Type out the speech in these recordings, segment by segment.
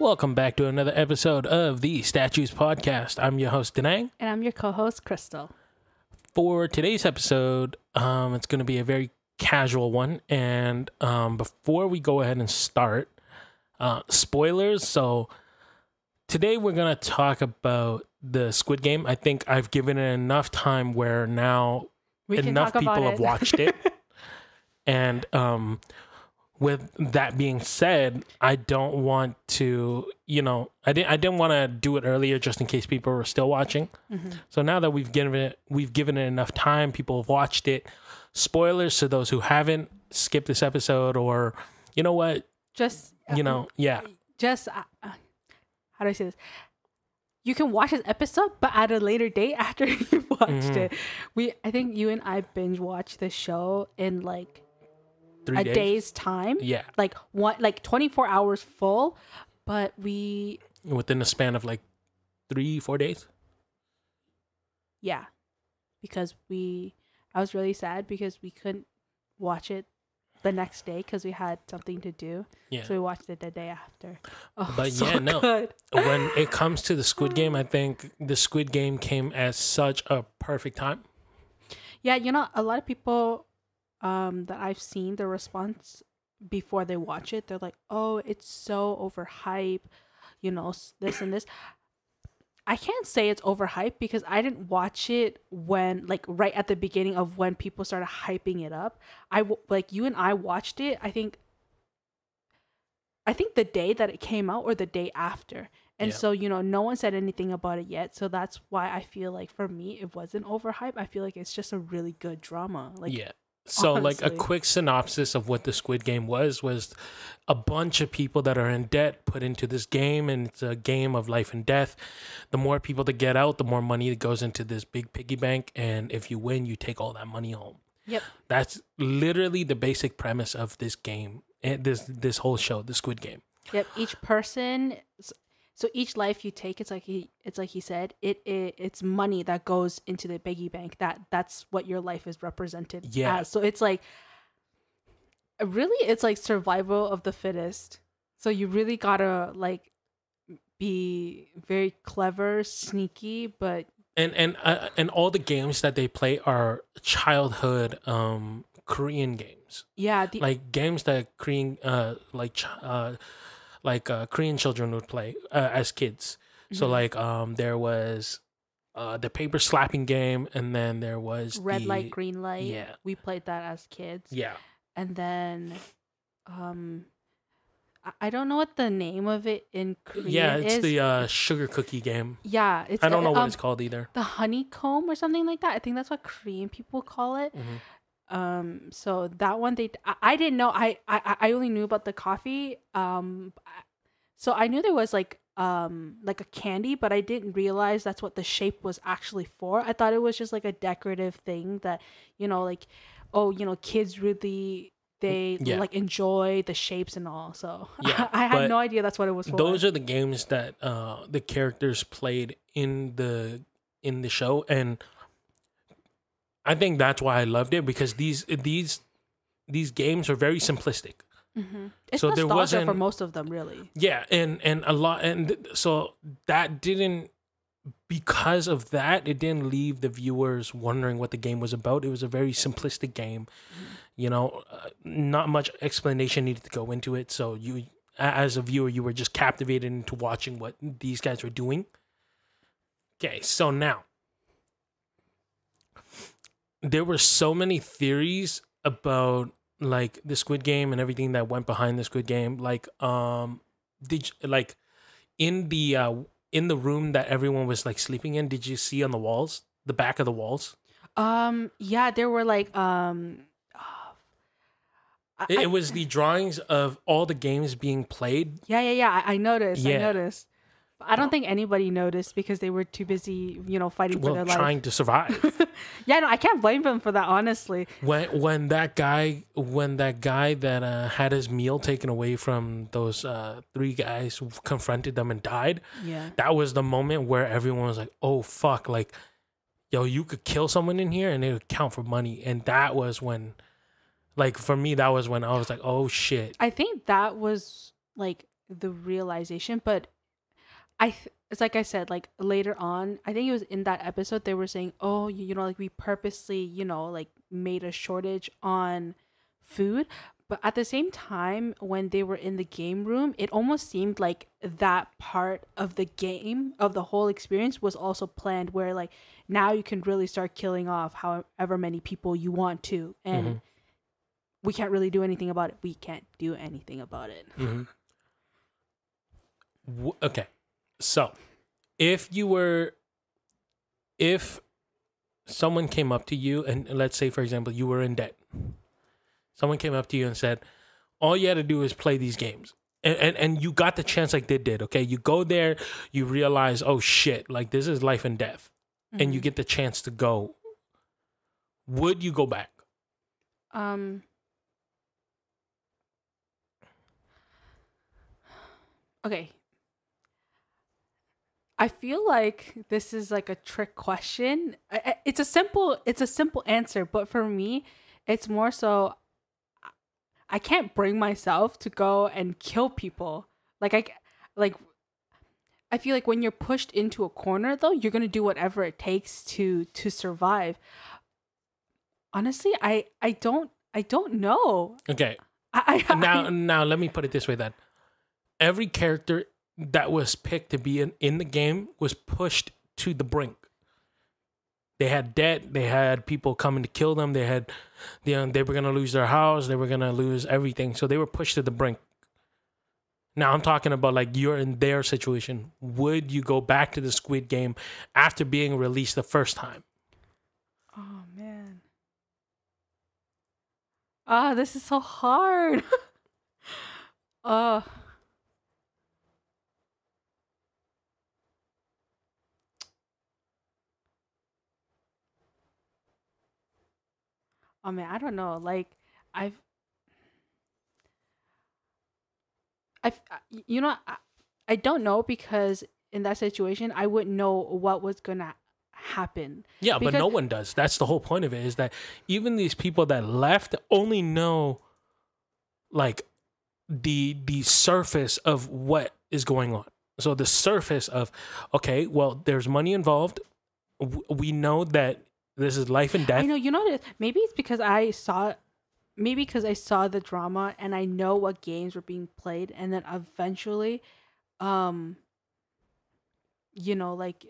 Welcome back to another episode of the Statues Podcast. I'm your host, Denang. And I'm your co-host, Crystal. For today's episode, it's going to be a very casual one. And before we go ahead and start, spoilers. So today we're going to talk about the Squid Game. I think I've given it enough time where now enough people have watched it. And with that being said, I don't want to, I didn't want to do it earlier just in case people were still watching. Mm-hmm. So now that we've given it enough time, people have watched it. Spoilers to those who haven't, skip this episode, or you know what? Just how do I say this? You can watch this episode, but at a later date after you've watched it. I think you and I binge watched the show in like 3 days? Day's time. Yeah. Like 24 hours full, but within a span of like 3-4 days. Yeah. Because I was really sad because we couldn't watch it the next day because we had something to do. Yeah. So we watched it the day after. Oh, but so good. When it comes to the Squid Game, I think the Squid Game came at such a perfect time. Yeah, a lot of people that I've seen the response before they watch it, they're like, oh, it's so overhyped, this and this. I can't say it's overhyped because I didn't watch it when, like, right at the beginning of when people started hyping it up. You and I watched it, I think the day that it came out or the day after. And so, no one said anything about it yet. So that's why I feel like for me, it wasn't overhyped. I feel like it's just a really good drama. So honestly. Like a quick synopsis of what the Squid Game was a bunch of people that are in debt put into this game, and it's a game of life and death. The more people that get out, the more money that goes into this big piggy bank, and if you win, you take all that money home. Yep. That's literally the basic premise of this game, and this whole show, the Squid Game. Yep. Each person, so each life you take, it's like he said, it's money that goes into the piggy bank. That's what your life is represented as. So it's like, really, it's like survival of the fittest. So you really gotta like be very clever, sneaky, but and all the games that they play are childhood Korean games. Yeah, games that Korean Korean children would play as kids. Mm-hmm. So there was the paper slapping game, and then there was red light, green light. Yeah, we played that as kids. Yeah, and then I don't know what the name of it in Korean is. Yeah, it's the sugar cookie game. Yeah, I don't know what it's called either. The honeycomb or something like that. I think that's what Korean people call it. Mm-hmm. So that one I didn't know. I only knew about the coffee. So I knew there was like a candy, but I didn't realize that's what the shape was actually for. I thought it was just like a decorative thing that, kids really like enjoy the shapes and all. So yeah, I had no idea that's what it was for. Those are the games that the characters played in the show, and I think that's why I loved it, because these games are very simplistic. Mm-hmm. It's nostalgia for most of them, really. Yeah, and a lot, and so that didn't, because of that, it didn't leave the viewers wondering what the game was about. It was a very simplistic game. Mm-hmm. Not much explanation needed to go into it. So you, as a viewer, you were just captivated into watching what these guys were doing. Okay, so now there were so many theories about like the Squid Game and everything that went behind the Squid Game. In the room that everyone was like sleeping in, did you see on the walls, the back of the walls? Yeah, there were like it was the drawings of all the games being played. Yeah. I noticed. But I don't think anybody noticed because they were too busy, fighting for their life. Trying to survive. Yeah, no, I can't blame them for that, honestly. When that guy that had his meal taken away from those 3 guys who confronted them and died, that was the moment where everyone was like, oh, fuck, like, yo, you could kill someone in here and it would count for money. And that was when, like, for me, that was when I was like, oh, shit. I think that was, like, the realization. But it's like I said, like later on, I think it was in that episode, they were saying, oh, you know, like we purposely, you know, like made a shortage on food. But at the same time, when they were in the game room, it almost seemed like that part of the game, of the whole experience, was also planned, where like now you can really start killing off however many people you want to. And we can't really do anything about it. We can't do anything about it. Okay. So if someone came up to you and let's say, for example, you were in debt. Someone came up to you and said, all you had to do is play these games. And you got the chance like they did, okay? You go there, you realize, oh shit, like this is life and death. And you get the chance to go. Would you go back? Okay. I feel like this is like a trick question. It's a simple answer, but for me, it's more so I can't bring myself to go and kill people. I feel like when you're pushed into a corner, though, you're gonna do whatever it takes to survive. Honestly, I don't know. Okay. Now let me put it this way then. Every character that was picked to be in the game was pushed to the brink. They had debt. They had people coming to kill them. They had, they were going to lose their house. They were going to lose everything. So they were pushed to the brink. Now I'm talking about like you're in their situation. Would you go back to the Squid Game after being released the first time? Oh, man. This is so hard. Oh man, I don't know. Like, I've, you know, I don't know, because in that situation, I wouldn't know what was gonna happen. Yeah, but no one does. That's the whole point of it, is that even these people that left only know like the surface of what is going on. So the surface of, okay, well, there's money involved. We know that this is life and death. I know, you know, maybe it's because I saw the drama and I know what games were being played, and then eventually, you know, like,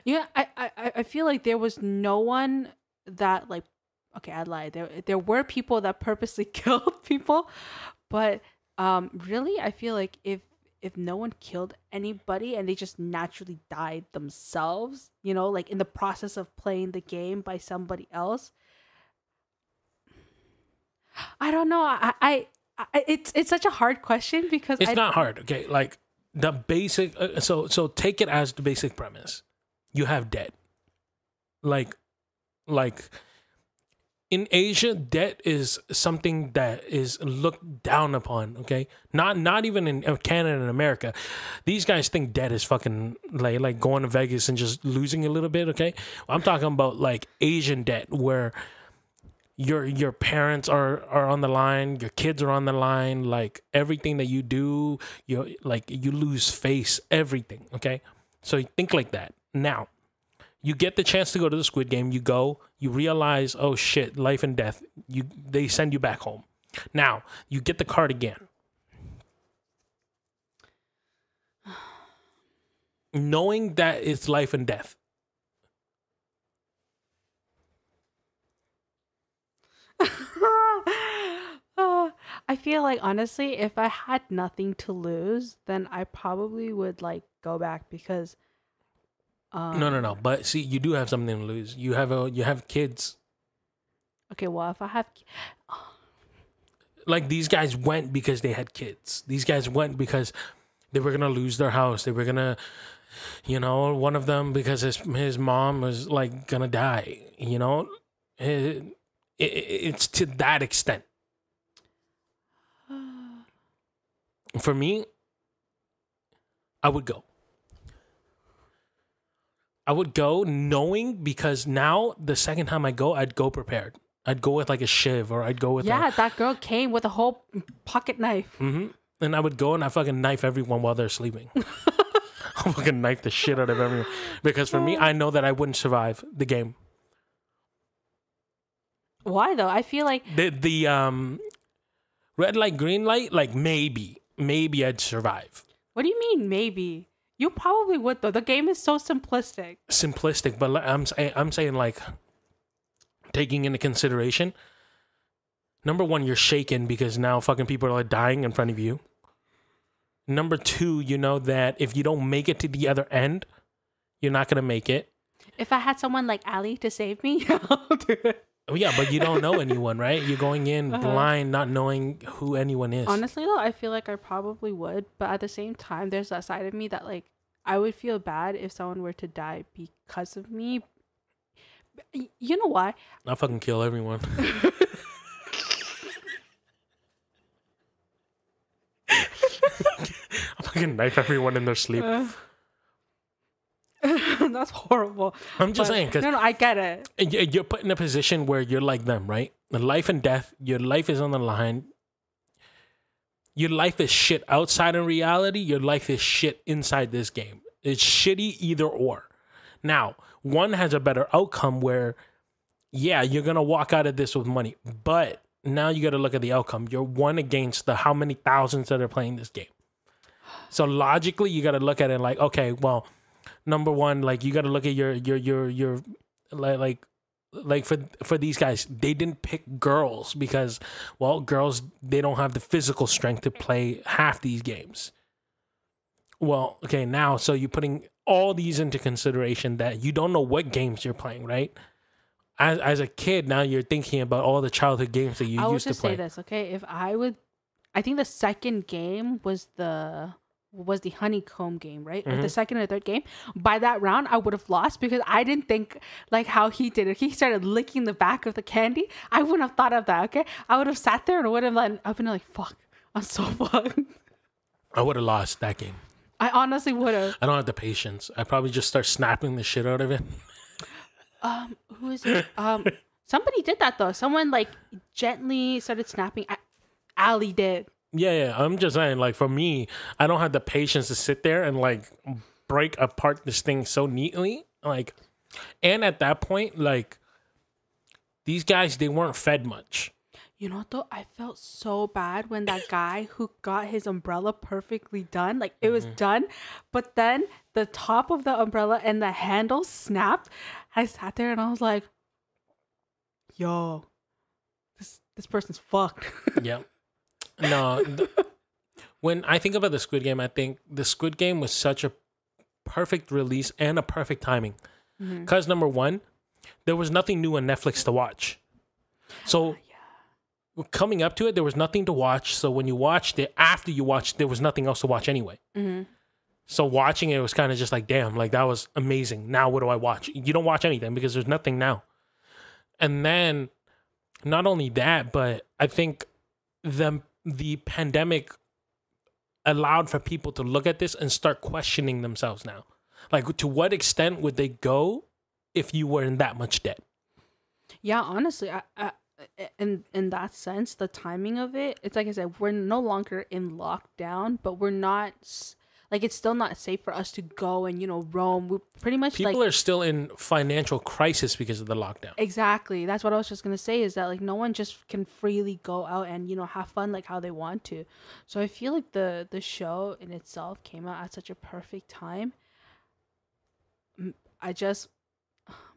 yeah, I feel like there was no one that, like, okay, I lied. There were people that purposely killed people, but really, I feel like if no one killed anybody and they just naturally died themselves, you know, like in the process of playing the game by somebody else, I don't know. It's such a hard question, because it's not hard. Okay, like the basic. So take it as the basic premise. You have debt. Like in Asia, debt is something that is looked down upon, okay? Not even in Canada and America. These guys think debt is fucking like going to Vegas and just losing a little bit, okay? I'm talking about like Asian debt, where your parents are on the line, your kids are on the line, like everything that you do, you lose face, everything, okay? So you think like that. Now, you get the chance to go to the Squid Game. You go. You realize, oh shit, life and death. They send you back home. Now you get the card again, knowing that it's life and death. I feel like, honestly, if I had nothing to lose, then I probably would like go back, because. No. But see, you do have something to lose. You have kids. Okay, well, if I have, like, these guys went because they had kids. These guys went because they were gonna lose their house. They were gonna, you know, one of them because his mom was like gonna die. You know, it's to that extent. For me, I would go. I would go knowing, because now the second time I go, I'd go prepared. I'd go with like a shiv, or I'd go with that girl came with a whole pocket knife. Mm-hmm. And I would go and I fucking knife everyone while they're sleeping. I'll fucking knife the shit out of everyone. Because for me, I know that I wouldn't survive the game. Why though? I feel like the red light, green light, like maybe I'd survive. What do you mean maybe? You probably would though. The game is so simplistic. Simplistic, but I'm saying like taking into consideration. Number one, you're shaken because now fucking people are dying in front of you. Number two, you know that if you don't make it to the other end, you're not gonna make it. If I had someone like Ali to save me, I'll do it. Oh, yeah, but you don't know anyone, right? You're going in blind, not knowing who anyone is. Honestly, though, I feel like I probably would. But at the same time, there's that side of me that, like, I would feel bad if someone were to die because of me. You know why? I'll fucking kill everyone. I'll fucking knife everyone in their sleep. That's horrible. I'm just saying, because no, I get it. You're put in a position where you're like them, right? The life and death, your life is on the line. Your life is shit outside of reality. Your life is shit inside this game. It's shitty either or. Now, one has a better outcome where, yeah, you're gonna walk out of this with money, but now you got to look at the outcome. You're one against the how many thousands that are playing this game. So logically, you got to look at it like, okay, well. Number one, like you got to look at your like for these guys, they didn't pick girls because, well, girls, they don't have the physical strength to play half these games. Well, okay, now so you're putting all these into consideration that you don't know what games you're playing, right? As a kid, now you're thinking about all the childhood games that you used to play. I would just say this, okay? If I think the second game was the honeycomb game, right? Or the second or third game. By that round, I would have lost because I didn't think like how he did it. He started licking the back of the candy. I wouldn't have thought of that, okay? I would have sat there and I would have I've been like, fuck, I'm so fucked. I would have lost that game. I honestly would have. I don't have the patience. I'd probably just start snapping the shit out of it. Who is it? Somebody did that though. Someone like gently started snapping. Ali did. Yeah. I'm just saying, like, for me, I don't have the patience to sit there and, like, break apart this thing so neatly. Like, and at that point, like, these guys, they weren't fed much. You know, though, I felt so bad when that guy who got his umbrella perfectly done, like, it was done, but then the top of the umbrella and the handle snapped. I sat there and I was like, yo, this person's fucked. Yeah. No, when I think about the Squid Game, I think the Squid Game was such a perfect release and a perfect timing. Because number one, there was nothing new on Netflix to watch. So coming up to it, there was nothing to watch. So when you watched it, after you watched, there was nothing else to watch anyway. So watching it was kind of just like, damn, like that was amazing. Now what do I watch? You don't watch anything because there's nothing now. And then not only that, but I think the pandemic allowed for people to look at this and start questioning themselves now. Like, to what extent would they go if you were in that much debt? Yeah, honestly, I in that sense, the timing of it, it's like I said, we're no longer in lockdown, but we're not... Like, it's still not safe for us to go and, you know, roam. We pretty much people are still in financial crisis because of the lockdown. Exactly. That's what I was just going to say is that, like, no one just can freely go out and, you know, have fun like how they want to. So I feel like the show in itself came out at such a perfect time. I just,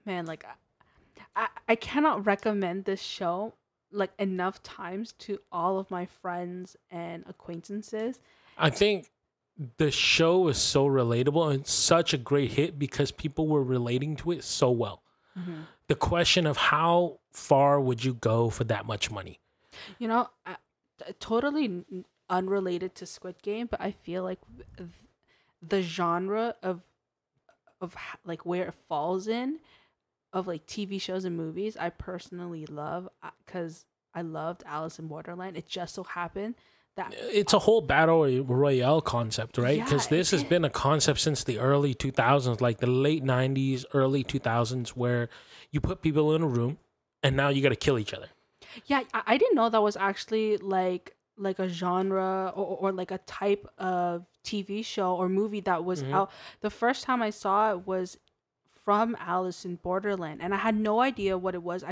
man, like, I cannot recommend this show, like, enough times to all of my friends and acquaintances. I think the show is so relatable and such a great hit because people were relating to it so well. The question of how far would you go for that much money? You know, totally unrelated to Squid Game, but I feel like the genre of like where it falls in of like TV shows and movies, I personally love because I loved Alice in Borderland. It just so happened that it's a whole battle royale concept, right? Because this has been a concept since the early 2000s, like the late 90s, early 2000s, where you put people in a room and now you got to kill each other. Yeah, I didn't know that was actually like like a genre or like a type of TV show or movie that was out. The first time I saw it was from Alice in Borderland, and I had no idea what it was.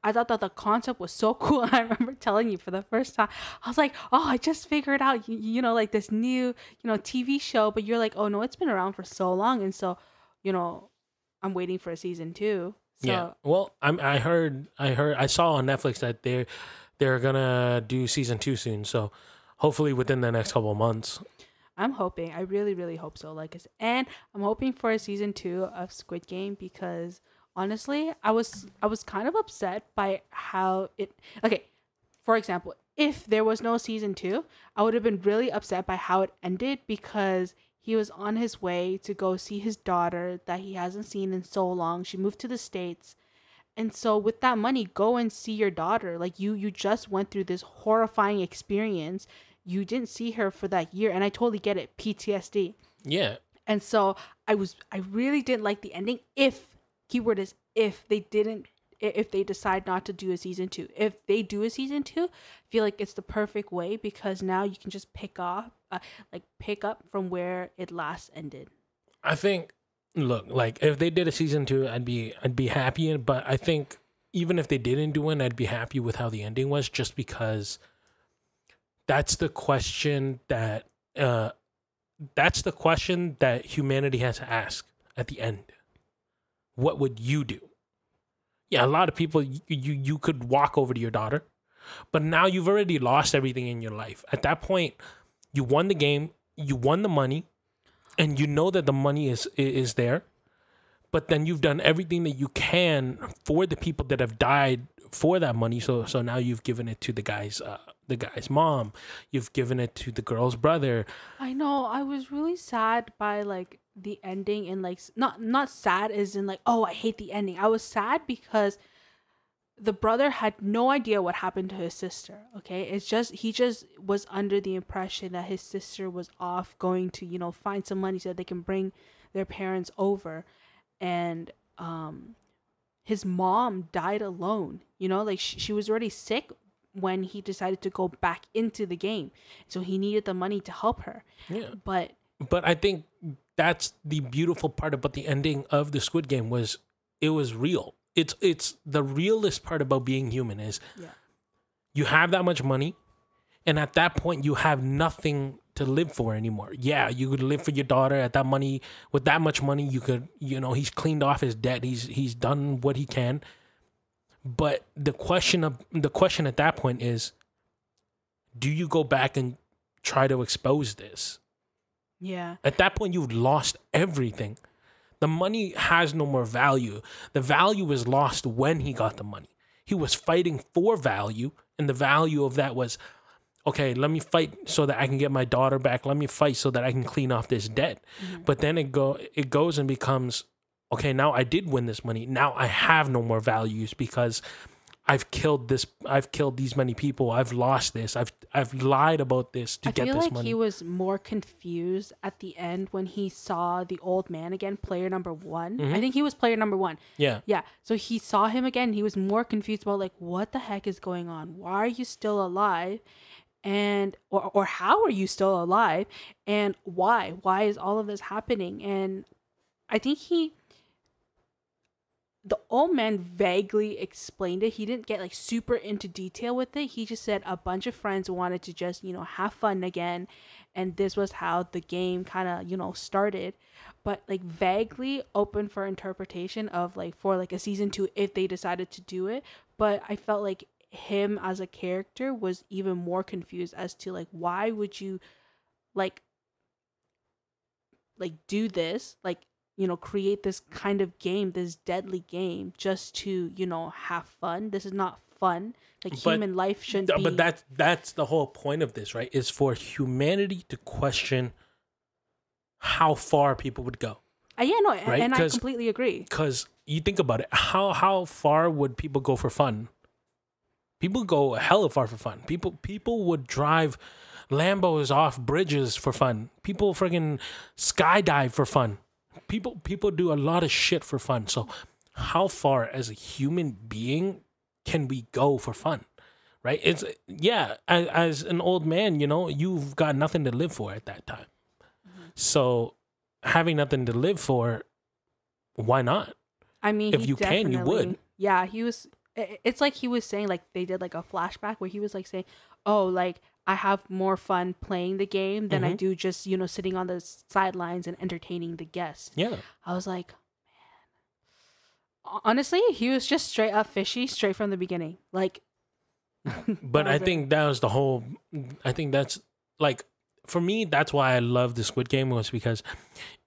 I thought that the concept was so cool. I remember telling you for the first time, I was like, oh, I just figured out, like this new, TV show. But you're like, oh no, it's been around for so long. And so, I'm waiting for a season 2. So, yeah. Well, I saw on Netflix that they're gonna do season 2 soon. So hopefully within the next couple of months. I'm hoping. I really, really hope so. And I'm hoping for a season 2 of Squid Game because honestly, I was kind of upset by how it. Okay, for example, if there was no season 2, I would have been really upset by how it ended because he was on his way to go see his daughter that he hasn't seen in so long. She moved to the States. And so with that money, go and see your daughter. Like you just went through this horrifying experience. You didn't see her for that year. And I totally get it. PTSD. Yeah. And so I really didn't like the ending keyword is if they decide not to do a season 2. If they do a season 2, I feel like it's the perfect way because now you can just pick up from where it last ended. I think, look, like if they did a season 2, I'd be happy. But I think even if they didn't do one, I'd be happy with how the ending was, just because that's the question that humanity has to ask at the end. What would you do? Yeah, a lot of people, you could walk over to your daughter, but now you've already lost everything in your life. At that point, you won the game, you won the money, and you know that the money is there, but then you've done everything that you can for the people that have died for that money. So now you've given it to the guy's mom, you've given it to the girl's brother. I know. I was really sad by like the ending, and like not sad as in like, oh, I hate the ending. I was sad because the brother had no idea what happened to his sister. Okay, he just was under the impression that his sister was off going to find some money so that they can bring their parents over, and his mom died alone. Like she was already sick when he decided to go back into the game, so he needed the money to help her. Yeah, but I think that's the beautiful part about the ending of the Squid Game was it was real. It's the realest part about being human is you have that much money, and at that point you have nothing to live for anymore. Yeah, you could live for your daughter at that money. With that much money, you could, he's cleaned off his debt. He's done what he can. But the question at that point is, do you go back and try to expose this? Yeah. At that point, you've lost everything. The money has no more value. The value is lost when he got the money. He was fighting for value, and the value of that was, okay, let me fight so that I can get my daughter back. Let me fight so that I can clean off this debt. Mm-hmm. But then it goes and becomes, okay, now I did win this money. Now I have no more values because I've killed these many people. I've lost this. I've lied about this to get this money. I feel like he was more confused at the end when he saw the old man again, player number 1. Mm-hmm. I think he was player number 1. Yeah. Yeah. So he saw him again. He was more confused about like, what the heck is going on? Why are you still alive? And or how are you still alive? And why? Why is all of this happening? And I think the old man vaguely explained it. He didn't get like super into detail with it. He just said a bunch of friends wanted to just, have fun again. And this was how the game kind of, started. But like vaguely open for interpretation of like for like a season 2 if they decided to do it. But I felt like him as a character was even more confused as to like, why would you like do this? Like, create this kind of game, this deadly game, just to, have fun. This is not fun. Like, human life shouldn't be. But that's the whole point of this, right? Is for humanity to question how far people would go. Yeah, no, right? And I completely agree. Because you think about it, how far would people go for fun? People go hella far for fun. People would drive Lambos off bridges for fun. People friggin' skydive for fun. People do a lot of shit for fun. So how far as a human being can we go for fun? right? It's as an old man, you've got nothing to live for at that time. So having nothing to live for, why not? I mean, if you can, you would. Yeah, he was. It's like he was saying, like they did like a flashback where he was like saying, "Oh, like I have more fun playing the game than I do just sitting on the sidelines and entertaining the guests." Yeah, I was like, man, honestly, he was just straight up fishy, straight from the beginning. Like, but I think that was the whole. I think that's like for me. That's why I love the Squid Game, was because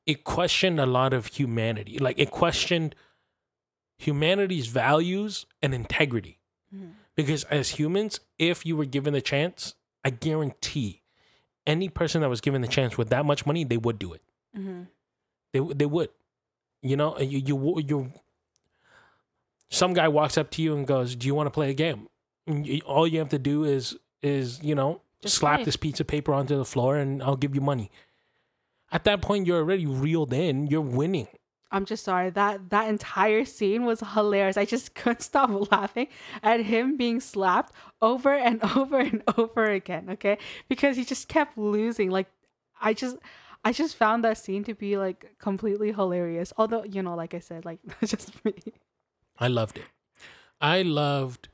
it questioned a lot of humanity. Like it questioned humanity's values and integrity. Because as humans, if you were given the chance, I guarantee any person that was given the chance with that much money, they would do it. They would. You some guy walks up to you and goes, "Do you want to play a game?" And all you have to do is just slap this piece of paper onto the floor and I'll give you money. At that point, you're already reeled in. You're winning. I'm just sorry. That entire scene was hilarious. I just couldn't stop laughing at him being slapped over and over and over again, okay? Because he just kept losing. Like, I just found that scene to be like completely hilarious. Although, like I said, like that's just me. I loved it. I loved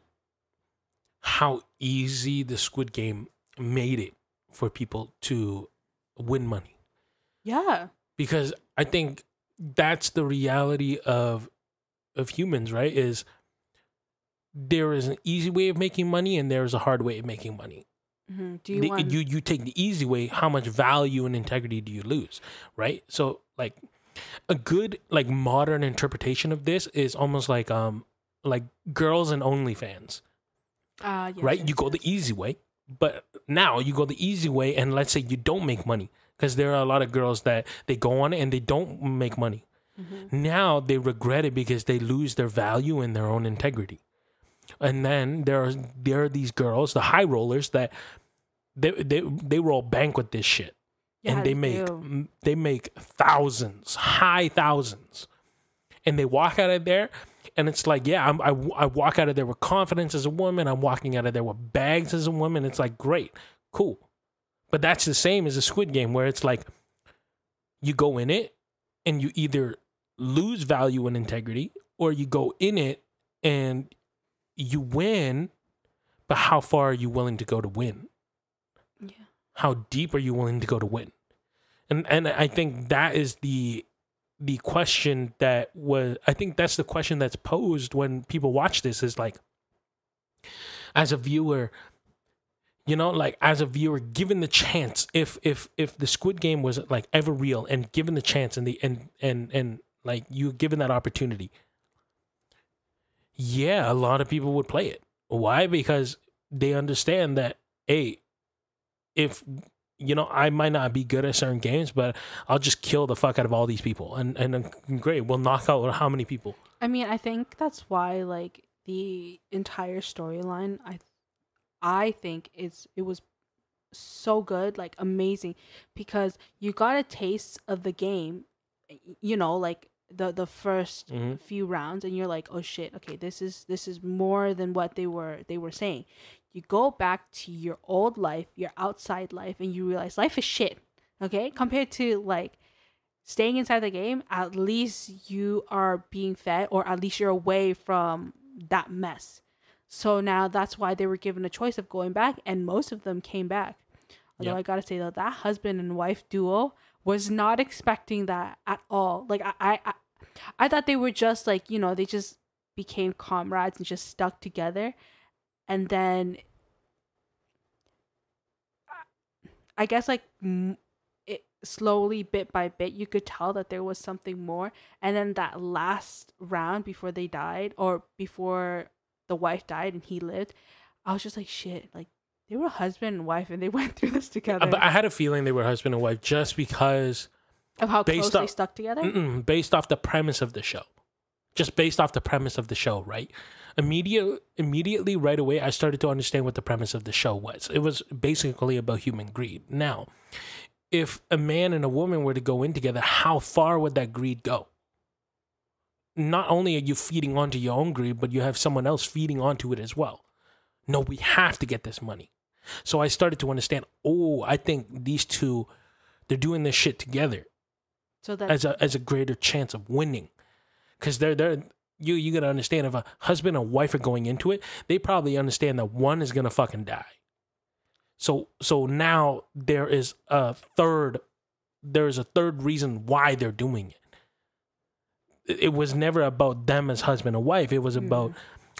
how easy the Squid Game made it for people to win money. Yeah. Because I think that's the reality of humans, right? Is there is an easy way of making money and there is a hard way of making money. Do you take the easy way, how much value and integrity do you lose, right? So like a good like modern interpretation of this is almost like girls and OnlyFans. Yes, right? Yes, you go the easy way, but now you go the easy way and let's say you don't make money. Because there are a lot of girls that they go on it and they don't make money. Now they regret it because they lose their value and their own integrity. And then there are these girls, the high rollers, that they roll bank with this shit, and they make thousands, high thousands, and they walk out of there, and it's like, yeah, I walk out of there with confidence as a woman. I'm walking out of there with bags as a woman. It's like, great, cool. But that's the same as a Squid Game, where it's like you go in it and you either lose value and integrity, or you go in it and you win, but how far are you willing to go to win? Yeah. How deep are you willing to go to win? And I think that is the question that was, I think that's the question that's posed when people watch this, is like, as a viewer, as a viewer, given the chance, if the Squid Game was like ever real and given the chance and like you given that opportunity, yeah, a lot of people would play it. Why? Because they understand that, hey, if I might not be good at certain games, but I'll just kill the fuck out of all these people, and great, we'll knock out how many people. I mean, I think that's why like the entire storyline, I think it was so good, like amazing, because you got a taste of the game, like the first few rounds, and you're like, oh shit, okay, this is more than what they were saying. You go back to your old life, your outside life, and you realize life is shit, okay? Compared to like staying inside the game, at least you are being fed, or at least you're away from that mess. So now that's why they were given a choice of going back, and most of them came back. Although I gotta say though, that husband and wife duo was not expecting that at all. Like I thought they were just like, they just became comrades and just stuck together. And then I guess like it slowly, bit by bit, you could tell that there was something more. And then that last round before they died, or before the wife died and he lived, I was just like, shit, like they were husband and wife and they went through this together. But I had a feeling they were husband and wife just because of how close they stuck together? Based off the premise of the show. Just based off the premise of the show, right? Immediately right away, I started to understand what the premise of the show was. It was basically about human greed. Now, if a man and a woman were to go in together, how far would that greed go? Not only are you feeding onto your own greed, but you have someone else feeding onto it as well. No, we have to get this money. So I started to understand, oh, I think these two, they're doing this shit together. So that as a greater chance of winning. Because you gotta understand, if a husband and wife are going into it, they probably understand that one is gonna fucking die. So now there's a third reason why they're doing it. It was never about them as husband and wife. It was about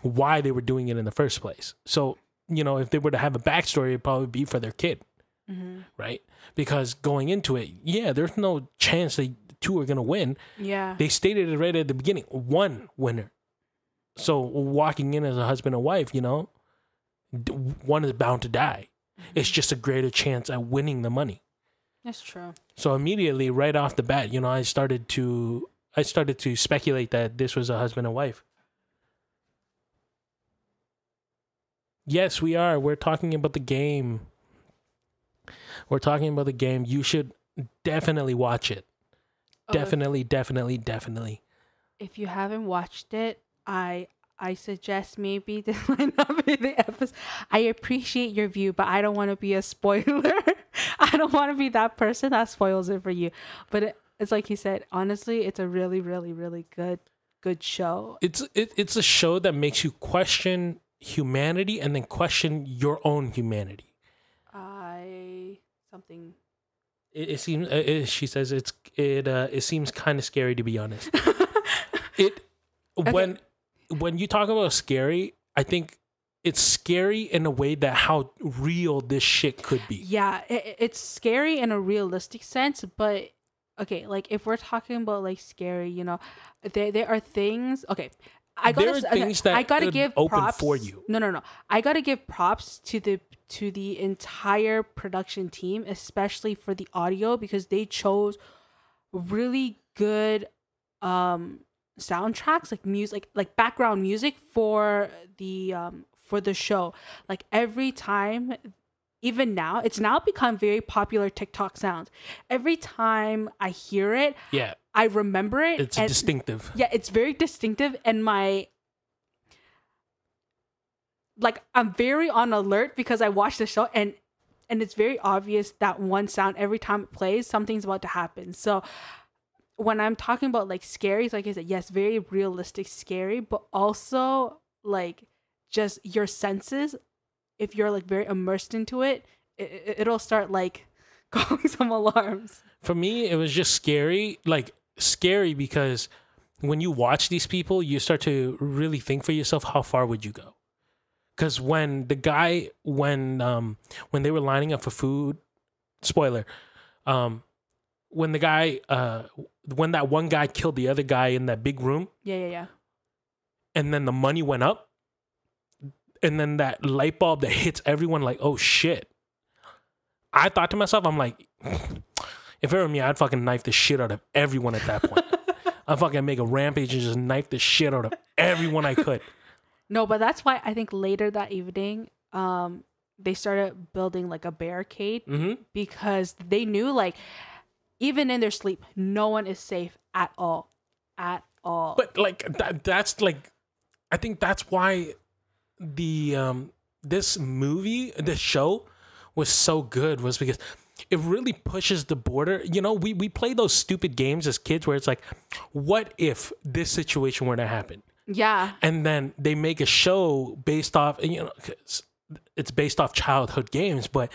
why they were doing it in the first place. So, you know, if they were to have a backstory, it'd probably be for their kid, right? Because going into it, yeah, there's no chance the two are going to win. Yeah. They stated it right at the beginning, one winner. So walking in as a husband and wife, you know, one is bound to die. It's just a greater chance at winning the money. That's true. So immediately, right off the bat, you know, I started to speculate that this was a husband and wife. Yes, we are. We're talking about the game. We're talking about the game. You should definitely watch it. Definitely. If you haven't watched it, I suggest maybe this might not be the episode. I appreciate your view, but I don't want to be a spoiler. I don't want to be that person that spoils it for you. But it's like you said, honestly, it's a really, really, really good show. It's a show that makes you question humanity and then question your own humanity. It seems she says it seems kind of scary, to be honest. When you talk about scary, I think it's scary in a way that how real this shit could be. Yeah, it's scary in a realistic sense, but okay, like if we're talking about like scary, you know, there are things. Okay, I gotta give props for you. No. I gotta give props to the entire production team, especially for the audio, because they chose really good soundtracks, like music, like background music for the show. Like every time, even now, it's now become very popular TikTok sounds. Every time I hear it, yeah, I remember it. It's distinctive. Yeah, it's very distinctive, and I'm very on alert because I watch the show, and it's very obvious that one sound every time it plays, something's about to happen. So when I'm talking about like scary, like I said, yes, very realistic scary, but also like just your senses, if you're like very immersed into it, it'll start like calling some alarms. For me, it was just scary because when you watch these people, you start to really think for yourself, how far would you go? Because when they were lining up for food, spoiler, when that one guy killed the other guy in that big room, yeah, and then the money went up, and then that light bulb that hits everyone, like, oh shit. I thought to myself, I'm like, if it were me, I'd fucking knife the shit out of everyone at that point. I'd fucking make a rampage and just knife the shit out of everyone I could. No, but that's why I think later that evening, they started building like a barricade, because they knew, like, even in their sleep, no one is safe at all. But like that's like, I think that's why this show was so good, was because it really pushes the border. You know, we play those stupid games as kids where it's like, what if this situation were to happen? Yeah. And then they make a show based off, you know, it's based off childhood games, but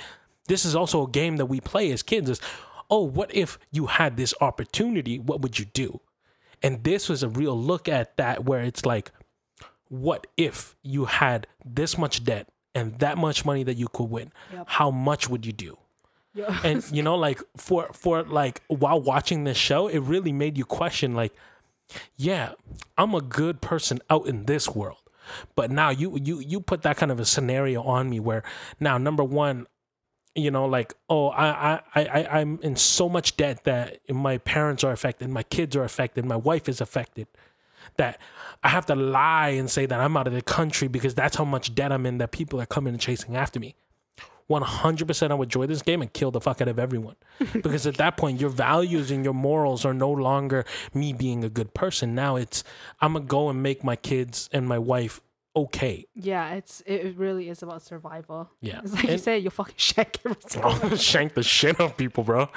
this is also a game that we play as kids. Is, oh, what if you had this opportunity? What would you do? And this was a real look at that, where it's like, what if you had this much debt and that much money that you could win? Yep. How much would you do? Yes. And, you know, like for like, while watching this show, it really made you question, like, yeah, I'm a good person out in this world, but now you put that kind of a scenario on me where now, number one, you know, like, oh, I'm in so much debt that my parents are affected, my kids are affected, my wife is affected, that I have to lie and say that I'm out of the country because that's how much debt I'm in, that people are coming and chasing after me. 100% I would enjoy this game and kill the fuck out of everyone. Because at that point, your values and your morals are no longer me being a good person. Now it's, I'm going to go and make my kids and my wife okay. Yeah, it really is about survival. Yeah. It's like you said, you'll fucking shank everything. I'll shank the shit out of people, bro.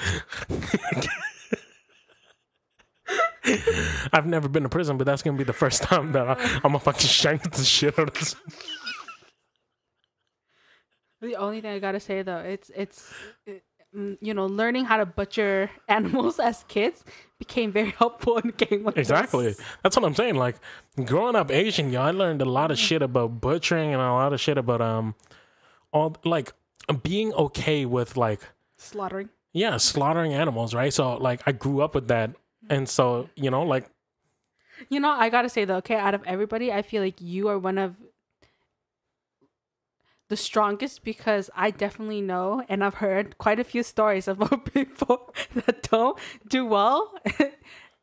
I've never been to prison, but that's gonna be the first time that I'm gonna fucking shank the shit out of this. The only thing I gotta say though, learning how to butcher animals as kids became very helpful in a game like Exactly. this. That's what I'm saying. Like growing up Asian, yo, I learned a lot of shit about butchering and a lot of shit about all like being okay with like Slaughtering. Yeah, slaughtering animals, right? So like I grew up with that, and so I gotta say though, okay, out of everybody, I feel like you are one of the strongest because I definitely know and I've heard quite a few stories about people that don't do well,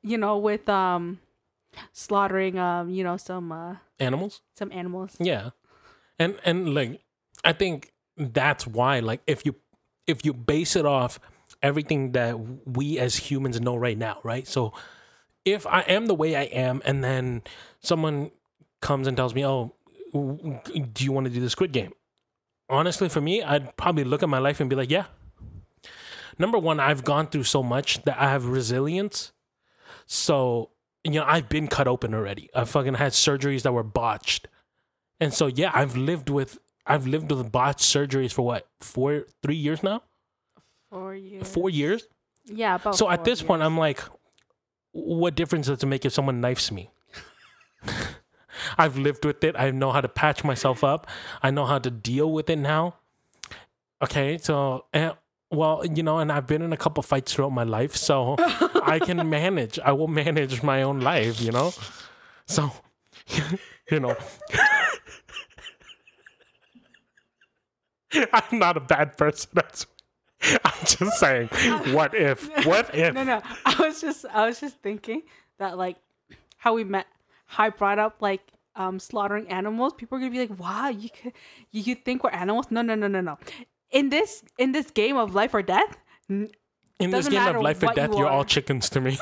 with slaughtering some animals. Some animals. Yeah, and like I think that's why like if you base it off everything that we as humans know right now, right? So if I am the way I am, and then someone comes and tells me, "Oh, do you want to do the Squid Game?" Honestly, for me, I'd probably look at my life and be like, yeah. Number one, I've gone through so much that I have resilience. So, I've been cut open already. I've fucking had surgeries that were botched. And so, yeah, I've lived with botched surgeries for what? 3 years now? 4 years. 4 years? Yeah, about So at this years. point, I'm like, what difference does it make if someone knifes me? I've lived with it. I know how to patch myself up. I know how to deal with it now. Okay, so, and I've been in a couple fights throughout my life, so I can manage. I will manage my own life, So, I'm not a bad person. I'm just saying, what if? No. I was just thinking that like how we met. I brought up like slaughtering animals. People are gonna be like, "Wow, you think we're animals?" No. In this game of life or death, in this game of life or death, you're all chickens to me.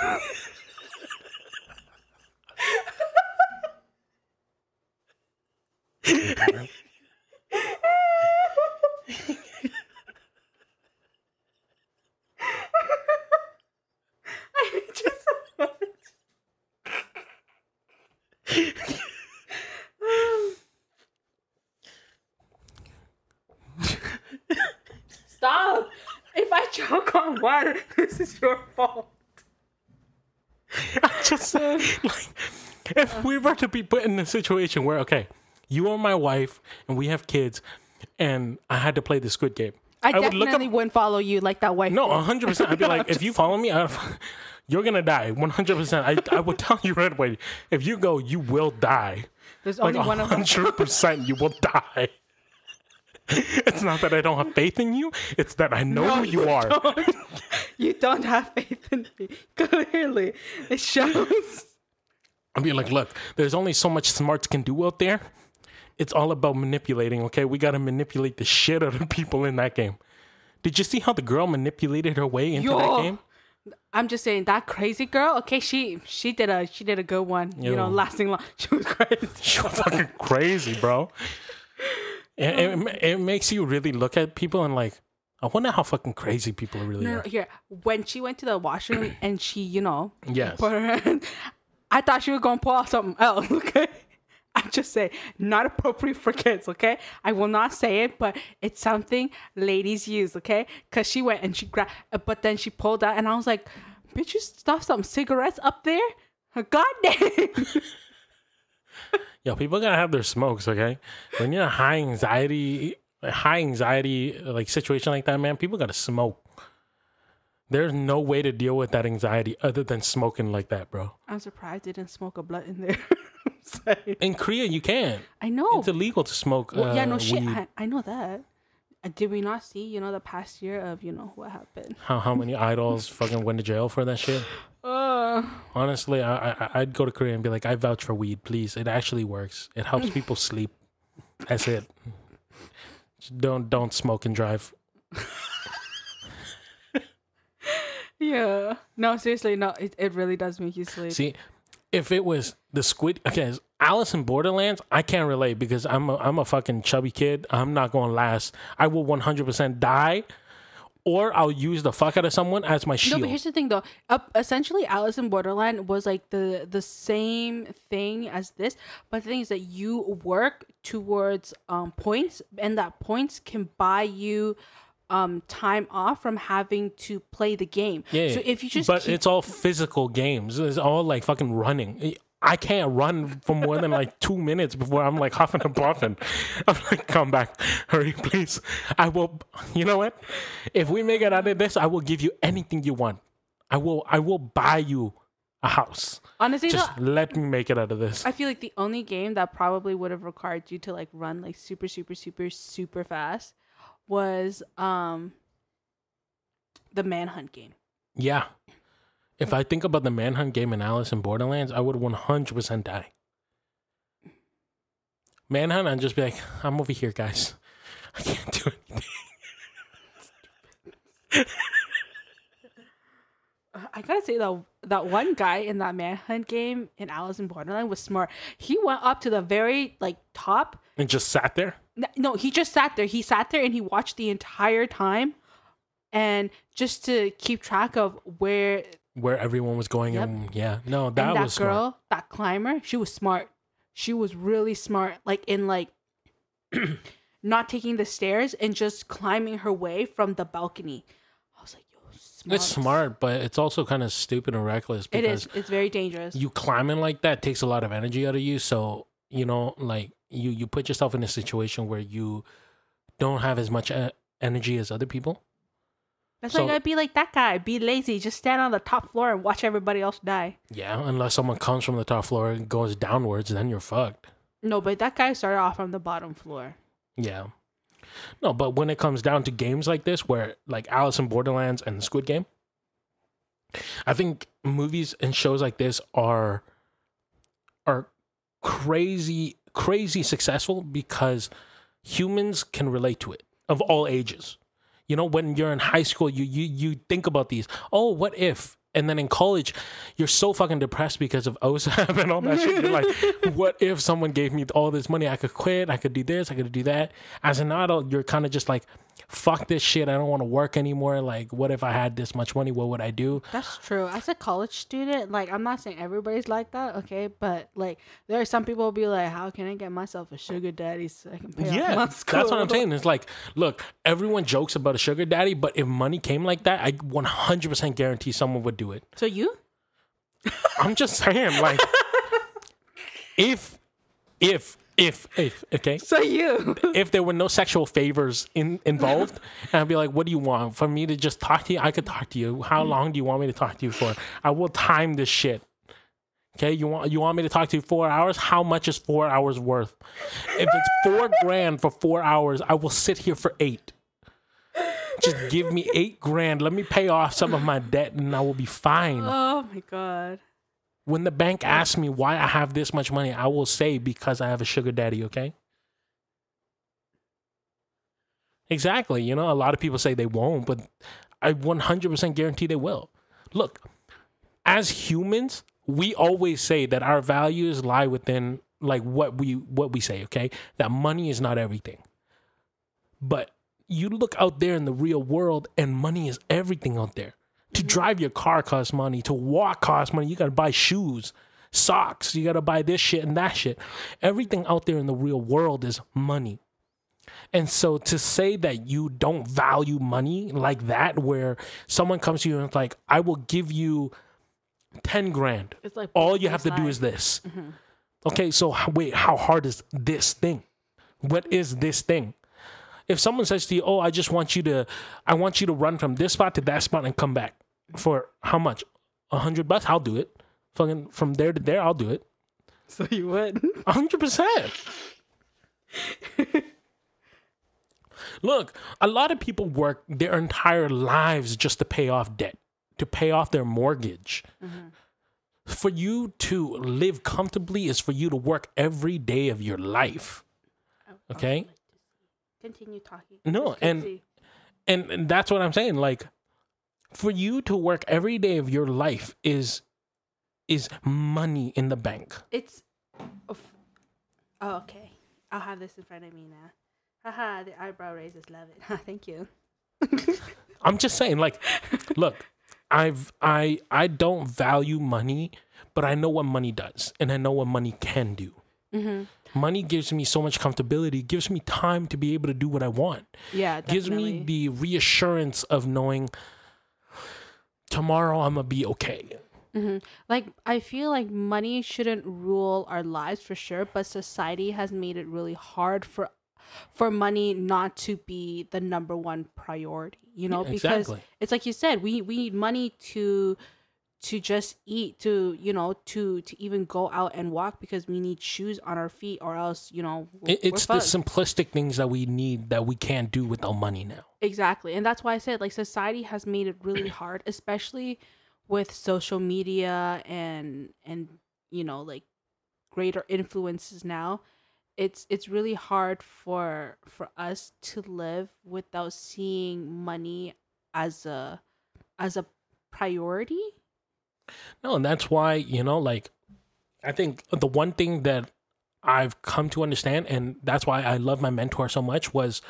Stop! If I choke on water, this is your fault. I'm just saying, like, if we were to be put in a situation where, okay, you are my wife and we have kids, and I had to play the Squid Game, I definitely wouldn't follow you like that wife. No, 100%. I'd be like, if you follow me, you're gonna die. 100%. I would tell you right away. If you go, you will die. There's only one of them. 100%, you will die. It's not that I don't have faith in you. It's that I know who you are. You don't have faith in me. Clearly, it shows. I'd be like, look, there's only so much smarts can do out there. It's all about manipulating, okay? We got to manipulate the shit out of people in that game. Did you see how the girl manipulated her way into that game? I'm just saying, that crazy girl, okay, she did a good one. Lasting long. She was crazy. She was fucking crazy, bro. It makes you really look at people and like, I wonder how fucking crazy people really are. Here, when she went to the washroom and she, yes, put her hand, I thought she was going to pull out something else, okay? I'm just saying, not appropriate for kids, okay? I will not say it, but it's something ladies use, okay? Because she went and she grabbed, but then she pulled out, and I was like, bitch, you stuffed some cigarettes up there? God damn. Yo, people gotta have their smokes, okay? When you're in a high anxiety like situation like that, man, people gotta smoke. There's no way to deal with that anxiety other than smoking like that, bro. I'm surprised they didn't smoke a blunt in there. In Korea, you can. I know. It's illegal to smoke shit. I know that. Did we not see, the past year of, what happened? How many idols fucking went to jail for that shit? Honestly, I'd go to Korea and be like, I vouch for weed, please. It actually works. It helps people sleep. That's it. Don't smoke and drive. Yeah. No, seriously, no. It really does make you sleep. See, if it was the Squid... Okay, Alice in Borderlands, I can't relate because I'm a fucking chubby kid. I'm not going to last. I will 100% die, or I'll use the fuck out of someone as my shield. No, but here's the thing though. Essentially, Alice in Borderland was like the same thing as this, but the thing is that you work towards points, and that points can buy you time off from having to play the game. Yeah. So if you just it's all physical games. It's all like fucking running. I can't run for more than like 2 minutes before I'm like huffing and puffing. I'm like, come back, hurry, please. I will. You know what? If we make it out of this, I will give you anything you want. I will buy you a house. Honestly, just let me make it out of this. I feel like the only game that probably would have required you to like run like super fast was the Manhunt game. Yeah. If I think about the Manhunt game in Alice in Borderlands, I would 100% die. Manhunt, I'd just be like, I'm over here, guys. I can't do anything. I gotta say though, that one guy in that Manhunt game in Alice in Borderland was smart. He went up to the very like top and just sat there. No, he just sat there. He sat there and he watched the entire time, and just to keep track of where everyone was going. Yep. And yeah, no, that was girl, smart. that climber, she was smart. She was really smart, like in like not taking the stairs and just climbing her way from the balcony. I was like, yo, smart. It's smart, but it's also kind of stupid and reckless because it is. It's very dangerous. You climbing like that takes a lot of energy out of you. So, you know, like you put yourself in a situation where you don't have as much energy as other people. That's why you gotta be like that guy. Be lazy. Just stand on the top floor and watch everybody else die. Yeah, unless someone comes from the top floor and goes downwards, then you're fucked. No, but that guy started off from the bottom floor. Yeah. No, but when it comes down to games like this, where like Alice in Borderlands and Squid Game, I think movies and shows like this are crazy successful because humans can relate to it of all ages. You know, when you're in high school, you think about these. Oh, what if? And then in college, you're so fucking depressed because of OSAP and all that shit. You're like, what if someone gave me all this money? I could quit. I could do this. I could do that. As an adult, you're kind of just like, fuck this shit. I don't want to work anymore. Like, what if I had this much money? What would I do? That's true. As a college student, like, I'm not saying everybody's like that, okay? But, like, there are some people who be like, how can I get myself a sugar daddy so I can pay off my school? That's what I'm saying. It's like, look, everyone jokes about a sugar daddy, but if money came like that, I 100% guarantee someone would do it. So you? I'm just saying, like, if, okay. So you. If there were no sexual favors involved, and I'd be like, what do you want? For me to just talk to you? I could talk to you. How long do you want me to talk to you for? I will time this shit. Okay, you want me to talk to you 4 hours? How much is 4 hours worth? If it's $4,000 for 4 hours, I will sit here for 8. Just give me $8,000. Let me pay off some of my debt, and I will be fine. Oh my god. When the bank asks me why I have this much money, I will say because I have a sugar daddy, okay? Exactly. You know, a lot of people say they won't, but I 100% guarantee they will. Look, as humans, we always say that our values lie within like what we say, okay? That money is not everything. But you look out there in the real world and money is everything out there. To drive your car costs money. To walk costs money. You got to buy shoes, socks. You got to buy this shit and that shit. Everything out there in the real world is money. And so to say that you don't value money like that, where someone comes to you and it's like, I will give you $10,000. It's like all you have to do is this. Mm-hmm. Okay, so wait, how hard is this thing? What is this thing? If someone says to you, oh, I want you to run from this spot to that spot and come back for how much? $100? I'll do it. Fucking from there to there, I'll do it. So you would? 100%. Look, a lot of people work their entire lives just to pay off debt, to pay off their mortgage. Mm-hmm. For you to live comfortably is for you to work every day of your life. Okay? Continue talking. No, and that's what I'm saying. Like, for you to work every day of your life is money in the bank. It's Oh, okay. I'll have this in front of me now. Haha, the eyebrow raisers love it. Thank you. I'm just saying, like, look, I don't value money, but I know what money does, and I know what money can do. Mm-hmm. Money gives me so much comfortability, gives me time to be able to do what I want. Yeah, definitely. Gives me the reassurance of knowing tomorrow I'm gonna be okay. Mm-hmm. Like, I feel like money shouldn't rule our lives for sure, but society has made it really hard for money not to be the number one priority, Yeah, because exactly. it's like you said, we need money to just eat, to to even go out and walk, because we need shoes on our feet, or else It's we're the fucked. simplistic things that we need that we can't do without money now. Exactly. And that's why I said, like, society has made it really hard, especially with social media and like greater influences now. It's really hard for us to live without seeing money as a priority. No, and that's why, like, I think the one thing that I've come to understand, and that's why I love my mentor so much, was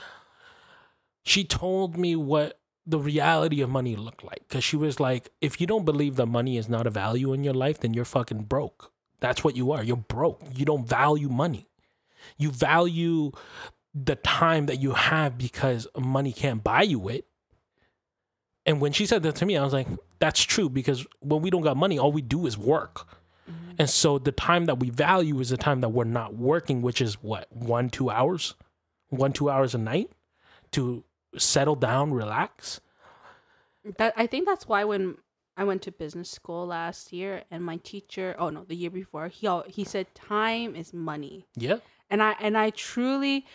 she told me what the reality of money looked like. Because she was like, if you don't believe that money is not a value in your life, then you're fucking broke. That's what you are. You're broke. You don't value money. You value the time that you have because money can't buy you it. And when she said that to me, I was like, that's true, because when we don't got money, all we do is work. Mm-hmm. And so the time that we value is the time that we're not working, which is what, 2 hours a night to settle down, relax. I think that's why when I went to business school last year, and my teacher, oh no, the year before, he said time is money. Yeah. And I truly,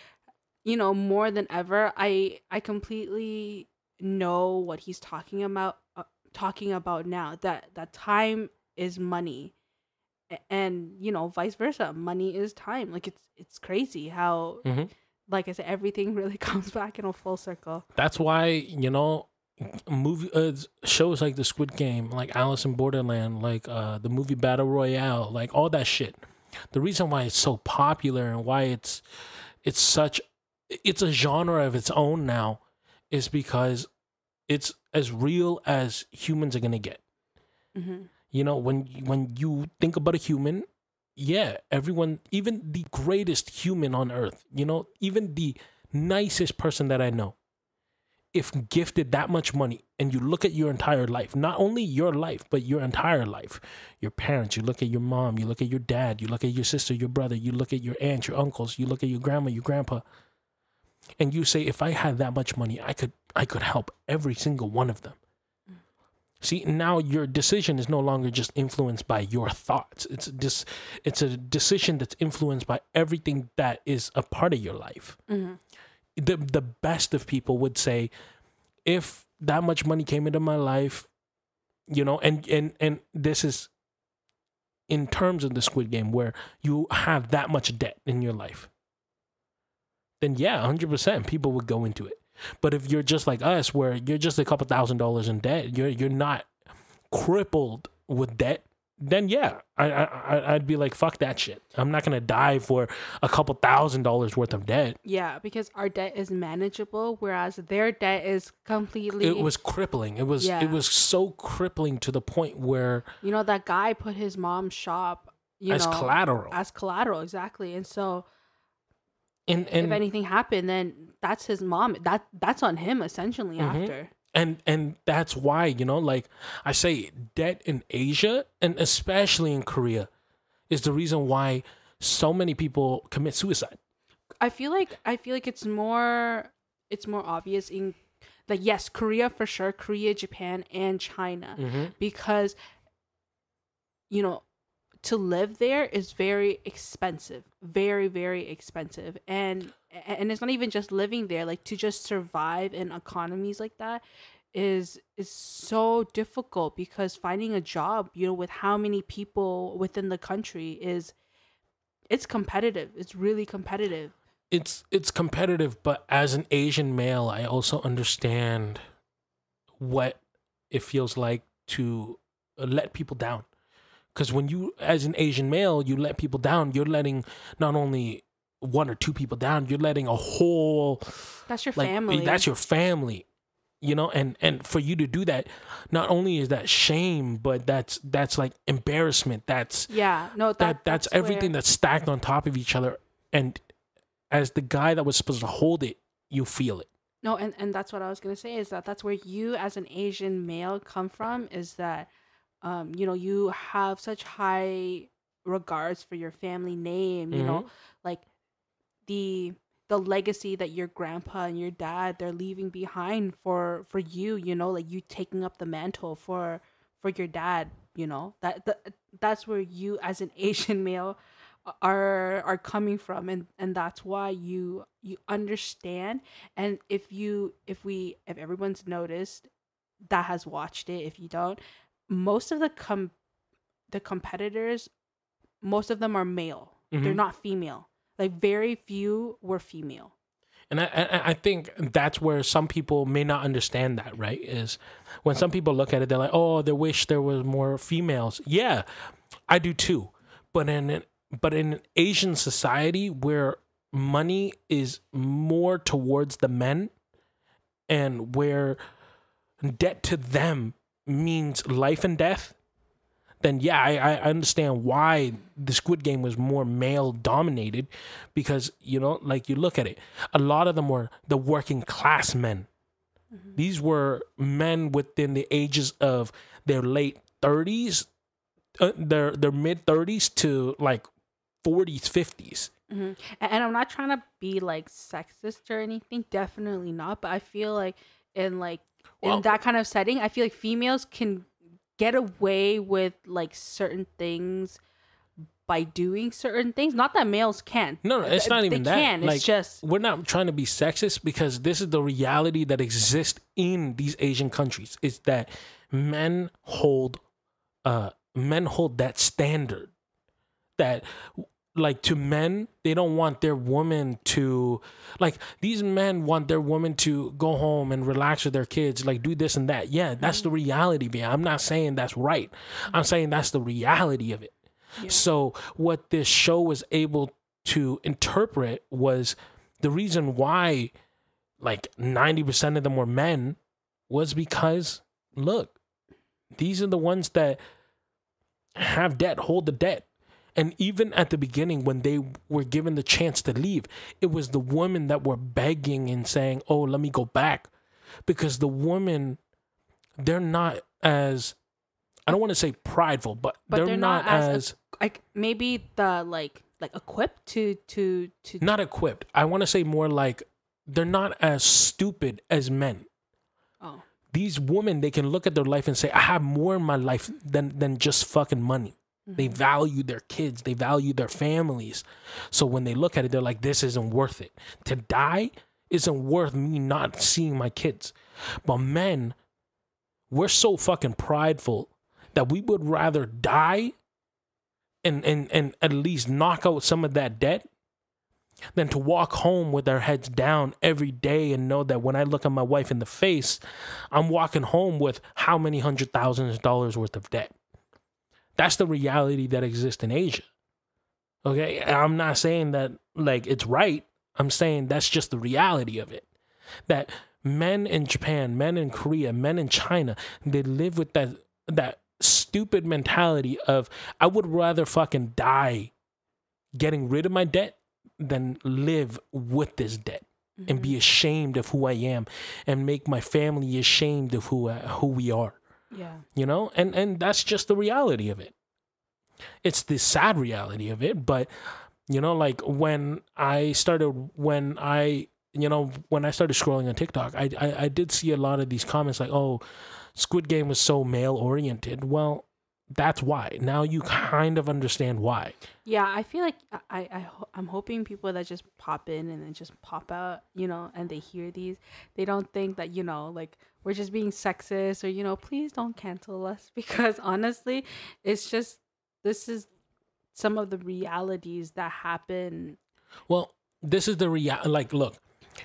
more than ever, I completely know what he's talking about now, that time is money. And vice versa, money is time. Like, it's crazy how, mm-hmm. like I said, everything really comes back in a full circle. That's why, movie shows like the Squid Game, like Alice in Borderland, like the movie Battle Royale, like all that shit. The reason why it's so popular and why it's a genre of its own now is because it's as real as humans are gonna get. Mm-hmm. When you think about a human, yeah, everyone, even the greatest human on earth, even the nicest person that I know, if gifted that much money, and you look at your entire life, not only your life, but your entire life, your parents, you look at your mom, you look at your dad, you look at your sister, your brother, you look at your aunt, your uncles, you look at your grandma, your grandpa, and you say, if I had that much money, I could help every single one of them. See, now your decision is no longer just influenced by your thoughts. It's a decision that's influenced by everything that is a part of your life. Mm-hmm. The best of people would say, if that much money came into my life, and this is in terms of the Squid Game, where you have that much debt in your life, then yeah, 100% people would go into it. But if you're just like us, where you're just a couple $1,000s in debt, you're not crippled with debt, then yeah, I'd be like, fuck that shit. I'm not gonna die for a couple $1,000s worth of debt. Yeah, because our debt is manageable, whereas their debt is completely. It was crippling. It was so crippling to the point where that guy put his mom's shop as collateral. As collateral, exactly, and so. And if anything happened, then that's his mom. That's on him essentially. Mm-hmm. After. And that's why, like I say, debt in Asia and especially in Korea is the reason why so many people commit suicide. I feel like it's more obvious in, like, yes, Korea for sure, Korea, Japan, and China, mm-hmm. because to live there is very expensive, very, very expensive. And it's not even just living there, like, to just survive in economies like that is so difficult, because finding a job, with how many people within the country it's competitive. It's really competitive. It's competitive, but as an Asian male, I also understand what it feels like to let people down. Because when you, as an Asian male, you let people down, you're letting not only one or two people down. You're letting a whole... That's your family. That's your family. You know, and for you to do that, not only is that shame, but that's like embarrassment. That's that's everything that's stacked on top of each other. And as the guy that was supposed to hold it, you feel it. No, and that's what I was gonna say, is that's where you as an Asian male come from, is that you know, you have such high regards for your family name, you know, like the legacy that your grandpa and your dad, they're leaving behind for you, you know, like you taking up the mantle for your dad, you know, that's where you as an Asian male are coming from, and that's why you understand. And if everyone's noticed that has watched it, if you don't, most of the competitors, most of them are male. They're not female. Like very few were female. And I think that's where some people may not understand that, right? Is when some people look at it, they're like, oh, they wish there was more females. Yeah, I do too. But in an Asian society where money is more towards the men, and where debt to them means life and death, then yeah, I understand why the Squid Game was more male dominated, because, you know, like you look at it, a lot of them were the working class men. These were men within the ages of their late 30s, their mid 30s to like 40s, 50s. And I'm not trying to be like sexist or anything, definitely not, but I feel like in that kind of setting, I feel like females can get away with like certain things by doing certain things. Not that males can't. No, it's not even that. They can. It's just, we're not trying to be sexist, because this is the reality that exists in these Asian countries. Is that men hold that standard, that like to men, they don't want their woman to, like, these men want their woman to go home and relax with their kids, like do this and that. Yeah, that's the reality, man. I'm not saying that's right. I'm saying that's the reality of it. Yeah. So what this show was able to interpret was the reason why like 90% of them were men was because, look, these are the ones that have debt, hold the debt. And even at the beginning, when they were given the chance to leave, it was the women that were begging and saying, oh, let me go back. Because the women, they're not as, I don't want to say prideful, but they're not as like maybe the like equipped to not equipped. I want to say more like they're not as stupid as men. Oh. These women, they can look at their life and say, I have more in my life than just fucking money. They value their kids. They value their families. So when they look at it, they're like, this isn't worth it. To die isn't worth me not seeing my kids. But men, we're so fucking prideful that we would rather die and at least knock out some of that debt than to walk home with our heads down every day and know that when I look at my wife in the face, I'm walking home with how many $100,000 worth of debt. That's the reality that exists in Asia. Okay? I'm not saying that like it's right. I'm saying that's just the reality of it. That men in Japan, men in Korea, men in China, they live with that stupid mentality of, I would rather fucking die getting rid of my debt than live with this debt and be ashamed of who I am and make my family ashamed of who we are. Yeah. You know, and that's just the reality of it. It's the sad reality of it. But, you know, like when I started scrolling on TikTok, I did see a lot of these comments like, oh, Squid Game was so male oriented. Well, that's why. Now you kind of understand why. Yeah, I feel like I'm hoping people that just pop in and then just pop out, you know, and they hear these, they don't think that, you know, like we're just being sexist or, you know, please don't cancel us, because honestly, it's just, this is some of the realities that happen. Well, this is the reality. Like, look,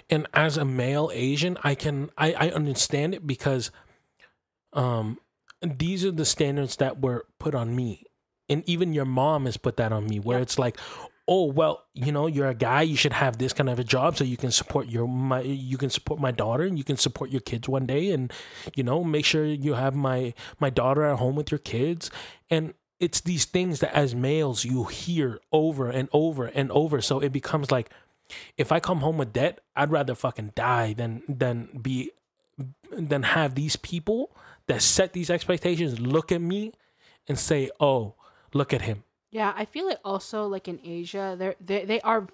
and as a male Asian, I understand it, because these are the standards that were put on me. And even your mom has put that on me, where it's like, oh, well, you know, you're a guy, you should have this kind of a job so you can support my daughter, and you can support your kids one day, and, you know, make sure you have my daughter at home with your kids. And it's these things that as males you hear over and over and over. So it becomes like, if I come home with debt, I'd rather fucking die than have these people that set these expectations look at me and say, oh, look at him. Yeah, I feel like also like in Asia, they are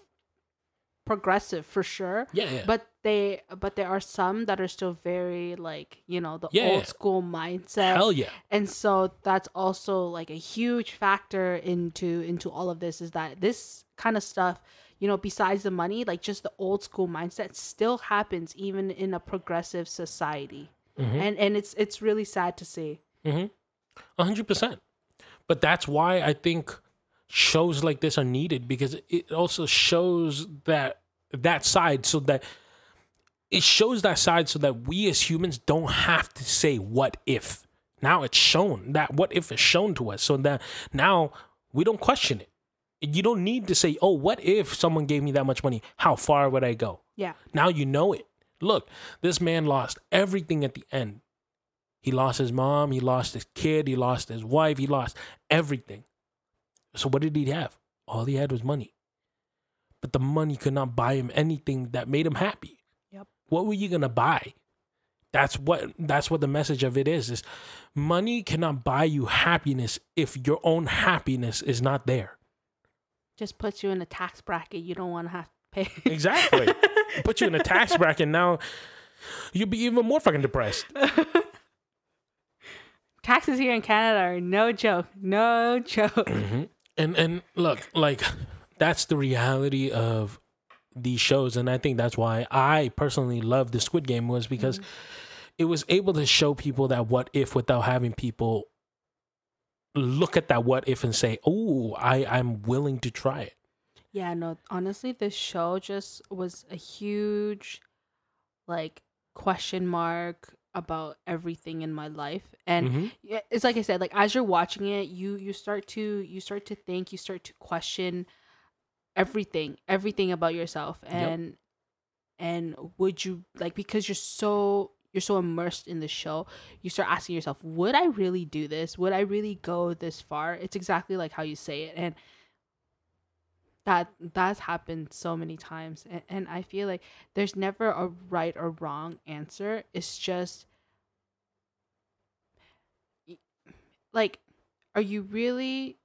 progressive for sure. Yeah. But there are some that are still very like, you know, the old school mindset. Hell yeah. And so that's also like a huge factor into all of this, is that this kind of stuff, you know, besides the money, like just the old school mindset still happens even in a progressive society. Mm-hmm. And it's really sad to see. 100%. But that's why I think shows like this are needed, because it also shows that side, so that we as humans don't have to say what if. Now it's shown, that what if is shown to us, so that now we don't question it. You don't need to say, oh, what if someone gave me that much money? How far would I go? Yeah. Now you know it. Look, this man lost everything at the end. He lost his mom, he lost his kid, he lost his wife, he lost everything. So what did he have? All he had was money. But the money could not buy him anything that made him happy. Yep. What were you going to buy? That's what the message of it is money cannot buy you happiness if your own happiness is not there. Just puts you in a tax bracket you don't want to have to pay. Exactly. Put you in a tax bracket, now you'll be even more fucking depressed. Taxes here in Canada are no joke. No joke. Mm-hmm. And look, like, that's the reality of these shows. And I think that's why I personally love the Squid Game, was because it was able to show people that what if without having people look at that what if and say, oh, I'm willing to try it. Yeah, no, honestly, this show just was a huge, like, question mark about everything in my life. And it's like I said, like, as you're watching it, you start to think, you start to question everything about yourself. And would you, like, because you're so immersed in the show, you start asking yourself, would I really do this? Would I really go this far? It's exactly like how you say it. And that's happened so many times. And I feel like there's never a right or wrong answer. It's just, like, are you really,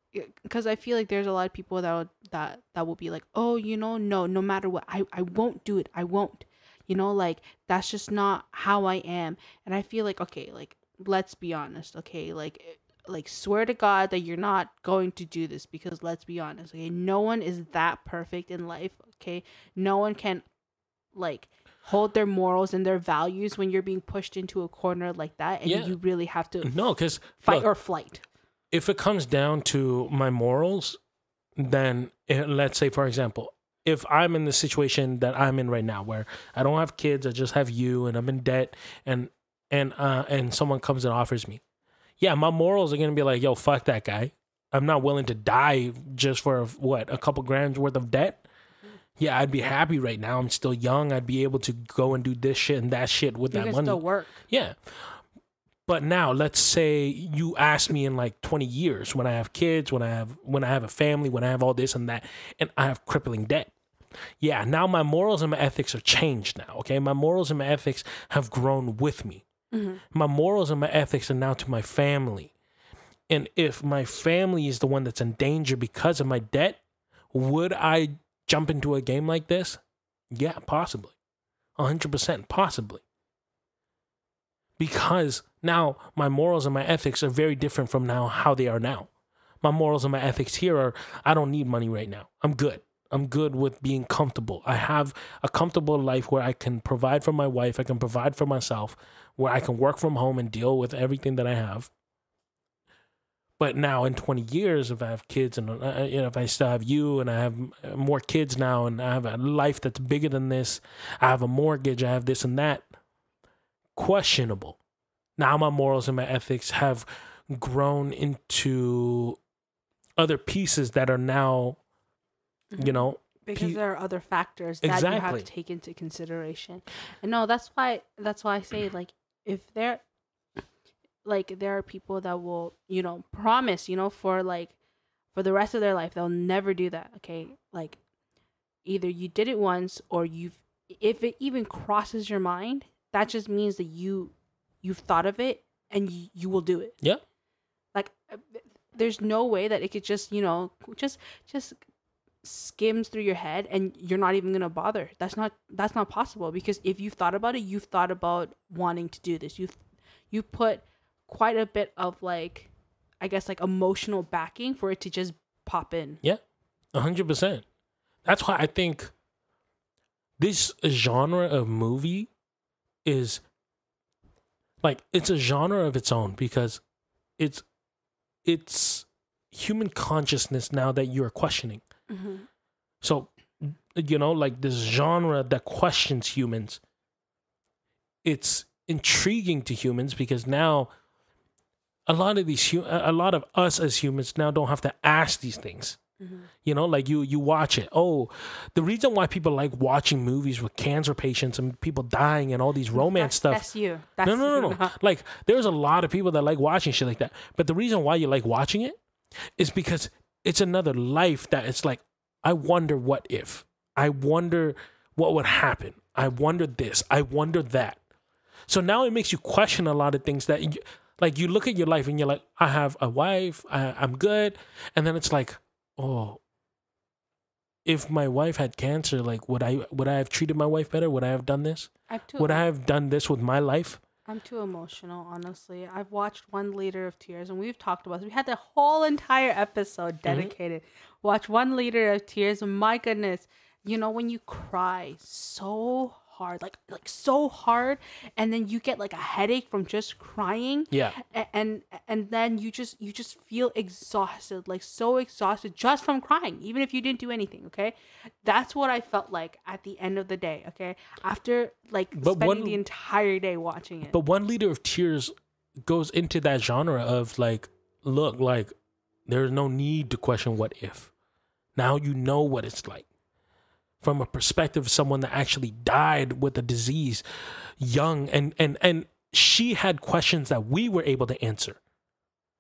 because I feel like there's a lot of people that will be like, oh, you know, no matter what, I won't do it. I won't. You know, like, that's just not how I am. And I feel like, okay, like, let's be honest, okay? Like, swear to God that you're not going to do this, because let's be honest, okay? No one is that perfect in life, okay? No one can, like, hold their morals and their values when you're being pushed into a corner like that, and you really have to fight or flight. If it comes down to my morals, then let's say, for example, if I'm in the situation that I'm in right now, where I don't have kids, I just have you, and I'm in debt, and someone comes and offers me, yeah, my morals are gonna be like, yo, fuck that guy. I'm not willing to die just for a couple grams worth of debt. Yeah, I'd be happy right now. I'm still young. I'd be able to go and do this shit and that shit with that money. You can still work. Yeah. But now, let's say you ask me in like 20 years, when I have kids, when I have a family, when I have all this and that, and I have crippling debt. Yeah, now my morals and my ethics are changed now, okay? My morals and my ethics have grown with me. Mm-hmm. My morals and my ethics are now to my family. And if my family is the one that's in danger because of my debt, would I jump into a game like this? Yeah, possibly. 100% possibly. Because now my morals and my ethics are very different from now how they are now. My morals and my ethics here are, I don't need money right now. I'm good. I'm good with being comfortable. I have a comfortable life where I can provide for my wife. I can provide for myself, where I can work from home and deal with everything that I have. But now in 20 years, if I have kids and if I still have you and I have more kids now and I have a life that's bigger than this, I have a mortgage, I have this and that, questionable. Now my morals and my ethics have grown into other pieces that are now you know, because there are other factors that you have to take into consideration. And no, that's why I say, like, if there are people that will, promise, for the rest of their life they'll never do that. Okay, like, either you did it once, or if it even crosses your mind, that just means that you've thought of it, and you will do it. Yeah. Like, there's no way that it could just just skims through your head and you're not even gonna bother. That's not possible, because if you've thought about it, you've thought about wanting to do this. You put quite a bit of, like, I guess, like, emotional backing for it to just pop in. Yeah, 100%. That's why I think this genre of movie is, like, it's a genre of its own, because it's human consciousness now that you're questioning. Mm-hmm. So, like, this genre that questions humans, it's intriguing to humans, because now a lot of us as humans now don't have to ask these things. Mm-hmm. Like, you watch it. Oh, the reason why people like watching movies with cancer patients and people dying and all these romance stuff. That's you. No. Like, there's a lot of people that like watching shit like that. But the reason why you like watching it is because it's another life that it's like, I wonder what if. I wonder what would happen. I wonder this. I wonder that. So now it makes you question a lot of things that, you look at your life and you're like, I have a wife, I'm good. And then it's like, oh, if my wife had cancer, like, would I have treated my wife better? Would I have done this? Would I have done this with my life? I'm too emotional, honestly. I've watched 1 liter of tears, and we've talked about this. We had the whole entire episode dedicated. Mm-hmm. Watch 1 liter of tears. My goodness. When you cry so hard, like so hard, and then you get, like, a headache from just crying. Yeah. And then you just feel exhausted, like, so exhausted just from crying, even if you didn't do anything. Okay, that's what I felt like at the end of the day. Okay, after, like, spending the entire day watching it. But 1 liter of tears goes into that genre of, like, look, like, there's no need to question what if. Now you know what it's like. From a perspective of someone that actually died with a disease young, and she had questions that we were able to answer.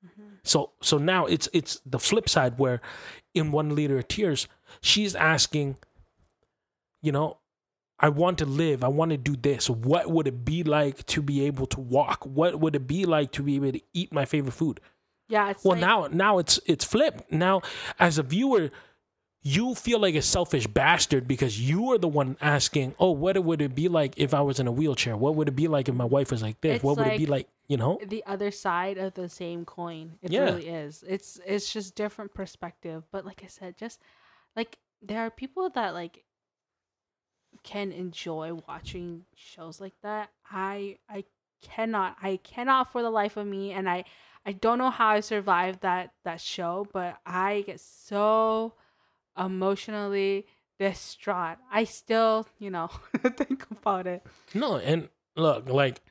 Mm-hmm. So now it's the flip side, where in 1 liter of tears, she's asking, I want to live. I want to do this. What would it be like to be able to walk? What would it be like to be able to eat my favorite food? Yeah. Now it's flipped. Now, as a viewer, you feel like a selfish bastard, because you are the one asking, oh, what would it be like if I was in a wheelchair? What would it be like if my wife was like this? It's what would it be like, The other side of the same coin. It really is. It's just different perspective. But like I said, just, like, there are people that, like, can enjoy watching shows like that. I cannot for the life of me, and I don't know how I survived that show, but I get so emotionally distraught. I still, think about it. No, and look, like,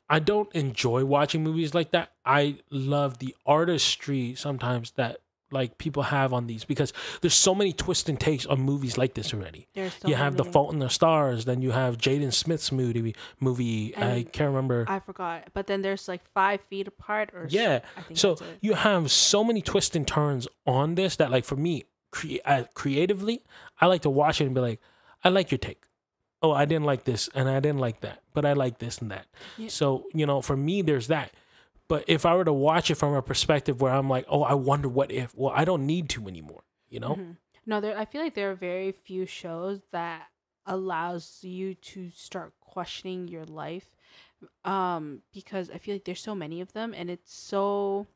I don't enjoy watching movies like that. I love the artistry sometimes that, like, people have on these, because there's so many twists and takes on movies like this already. You have The Fault in the Stars, then you have Jaden Smith's movie. I can't remember. I forgot. But then there's, like, 5 Feet Apart, or yeah. So you have so many twists and turns on this that, like, for me, creatively, I like to watch it and be like, I like your take. Oh, I didn't like this and I didn't like that, but I like this and that. Yeah. So, for me, there's that. But if I were to watch it from a perspective where I'm like, oh, I wonder what if, well, I don't need to anymore, Mm-hmm. No, I feel like there are very few shows that allows you to start questioning your life, because I feel like there's so many of them, and it's so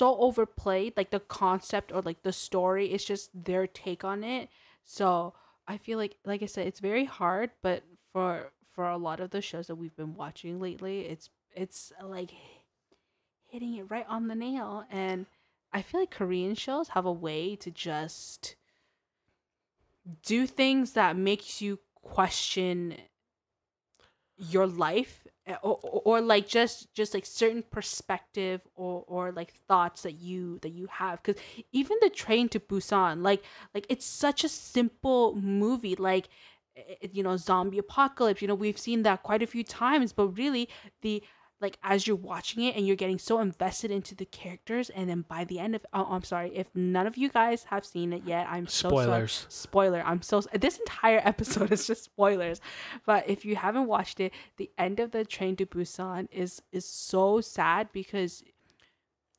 overplayed. Like, the concept, or, like, the story, it's just their take on it. So I feel like I said, it's very hard. But for a lot of the shows that we've been watching lately, it's like hitting it right on the nail. And I feel like Korean shows have a way to just do things that makes you question your life or like just like certain perspective or like thoughts that you have, because even the Train to Busan, like it's such a simple movie, like zombie apocalypse, we've seen that quite a few times, but really the like as you're watching it and you're getting so invested into the characters, and then by the end of I'm sorry if none of you guys have seen it yet, I'm so Spoilers. sorry. Spoiler, this entire episode is just spoilers, but if you haven't watched it, the end of the Train to Busan is so sad, because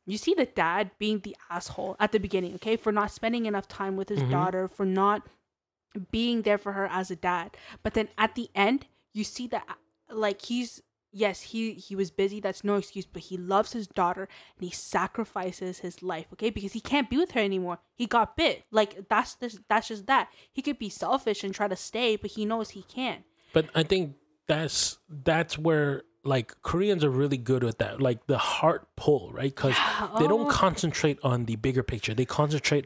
you see the dad being the asshole at the beginning, okay, for not spending enough time with his daughter, for not being there for her as a dad, but then at the end you see that like yes, he was busy, that's no excuse, but he loves his daughter and he sacrifices his life, okay, because he can't be with her anymore. He got bit. Like that's just that. He could be selfish and try to stay, but he knows he can't. But I think that's where like Koreans are really good with that, like the heart pull, right? Because they don't concentrate on the bigger picture. They concentrate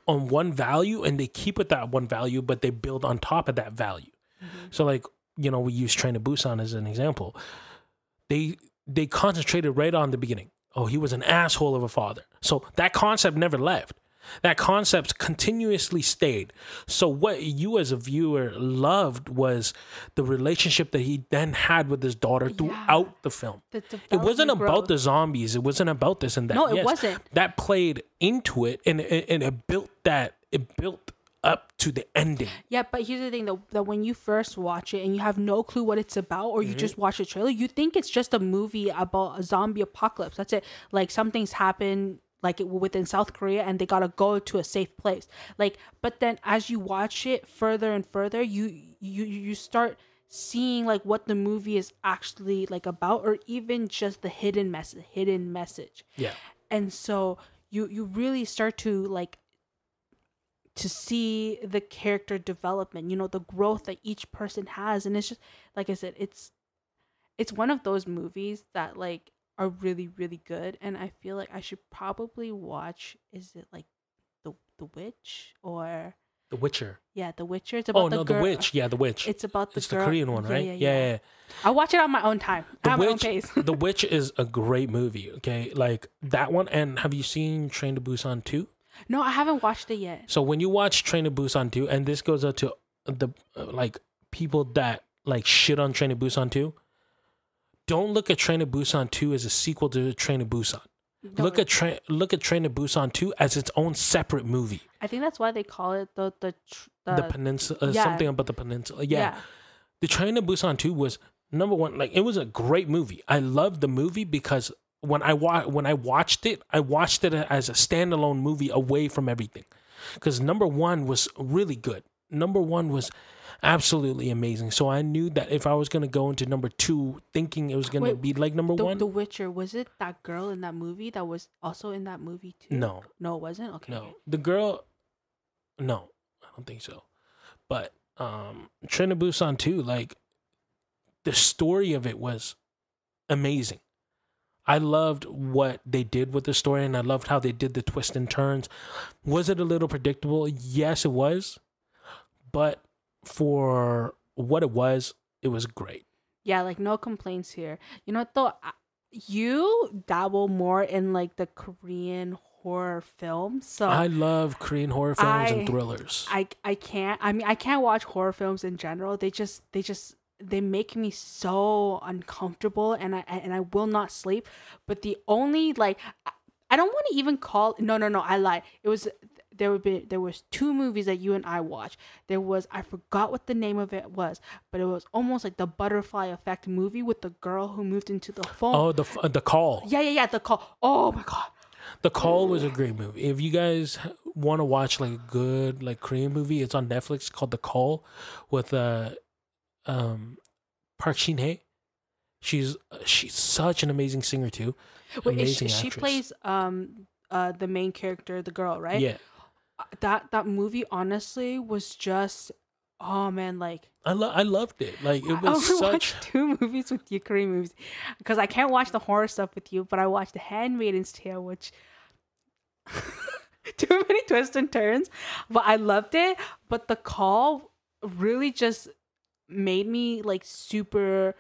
on one value and they keep with that one value, but they build on top of that value. So like, we use Train to Busan as an example. They concentrated right on the beginning. Oh, he was an asshole of a father. So that concept never left. That concept continuously stayed. So what you as a viewer loved was the relationship that he then had with his daughter throughout the film. It wasn't about the zombies. It wasn't about this and that. No, it wasn't. That played into it, and it built that. It built up to the ending. Yeah, but here's the thing though, that when you first watch it and you have no clue what it's about, or you just watch the trailer, you think it's just a movie about a zombie apocalypse. That's it. Like something's happened like within South Korea and they gotta go to a safe place. Like, but then as you watch it further and further, you start seeing like what the movie is actually like about, or even just the hidden message. Yeah. And so you really start to like to see the character development, the growth that each person has. And it's just, like I said, it's one of those movies that like are really, really good. And I feel like I should probably watch, is it like The Witch or The Witcher? Yeah, The Witcher. It's about The Witch. Yeah, The Witch. It's about the girl. The Korean one, right? Yeah. I'll watch it on my own time. At my own pace. The Witch is a great movie, okay? Like that one. And have you seen Train to Busan 2? No, I haven't watched it yet. So when you watch Train to Busan 2, and this goes out to the like people that like shit on Train to Busan 2, don't look at Train to Busan 2 as a sequel to Train to Busan. Look at Train to Busan 2 as its own separate movie. I think that's why they call it the peninsula, something about the peninsula. Yeah. The Train to Busan 2 was number one. Like it was a great movie. I loved the movie because when I watched it as a standalone movie away from everything. Because number one was really good. Number one was absolutely amazing. So I knew that if I was going to go into number two thinking it was going to be like number one. The Witcher, was it that girl in that movie that was also in that movie too? No. No, it wasn't? Okay. No. The girl, no, I don't think so. But Train to Busan 2, like the story of it was amazing. I loved what they did with the story, and I loved how they did the twists and turns. Was it a little predictable? Yes, it was. But for what it was great. Yeah, like no complaints here. You know what though? You dabble more in like the Korean horror films. So I love Korean horror films and thrillers. I can't. I mean, I can't watch horror films in general. They make me so uncomfortable, and I will not sleep. But the only like I don't want to even call no I lied. There was two movies that you and I watched. There was, I forgot what the name of it was, but it was almost like the Butterfly Effect movie with the girl who moved into the phone. Oh, the Call. Yeah, The Call. Oh my god. The Call was a great movie. If you guys want to watch like a good like Korean movie, it's on Netflix called The Call with Park Shin-hye. She's such an amazing singer too. Amazing actress. She plays the main character, the girl, right? Yeah. That movie honestly was just, oh man, like I loved it. Like it was I watched two movies with you, Korean movies, because I can't watch the horror stuff with you, but I watched The Handmaid's Tale, which too many twists and turns, but I loved it. But The Call really just made me like super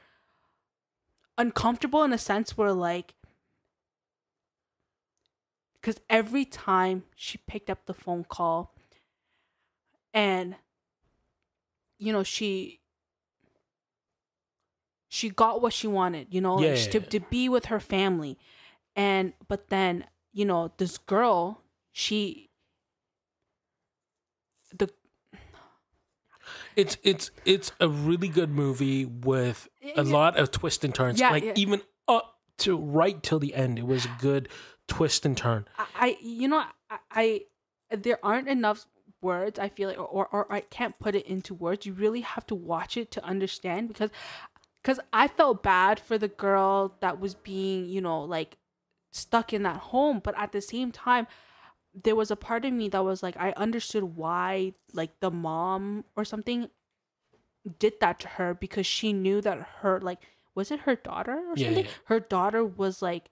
uncomfortable in a sense where like, because every time she picked up the phone call and, you know, she got what she wanted, you know, Yeah, like to be with her family. And but then, you know, this girl, it's a really good movie with a lot of twists and turns. Yeah, like yeah. even up to right till the end, it was a good twist and turn. I there aren't enough words, I feel like, or I can't put it into words. You really have to watch it to understand, because I felt bad for the girl that was being, you know, like stuck in that home, but at the same time there was a part of me that was like, I understood why like the mom or something did that to her, because she knew that her, like, was it her daughter or something? Yeah. Her daughter was like,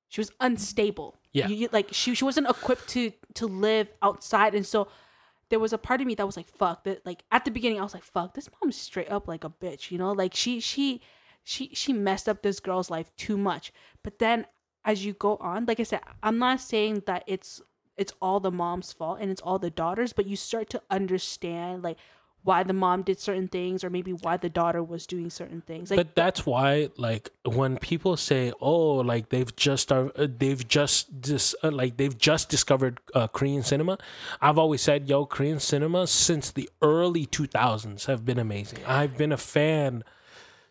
she was unstable. Yeah. Like she wasn't equipped to live outside, and so there was a part of me that was like, fuck that. Like at the beginning, I was like, fuck, this mom's straight up like a bitch, you know? Like she messed up this girl's life too much. But then as you go on, like I said, I'm not saying that it's all the mom's fault and it's all the daughter's, but you start to understand like why the mom did certain things, or maybe why the daughter was doing certain things. Like, but that's why, like, when people say, "Oh, like they've just discovered Korean cinema," I've always said, "Yo, Korean cinema since the early 2000s have been amazing. I've been a fan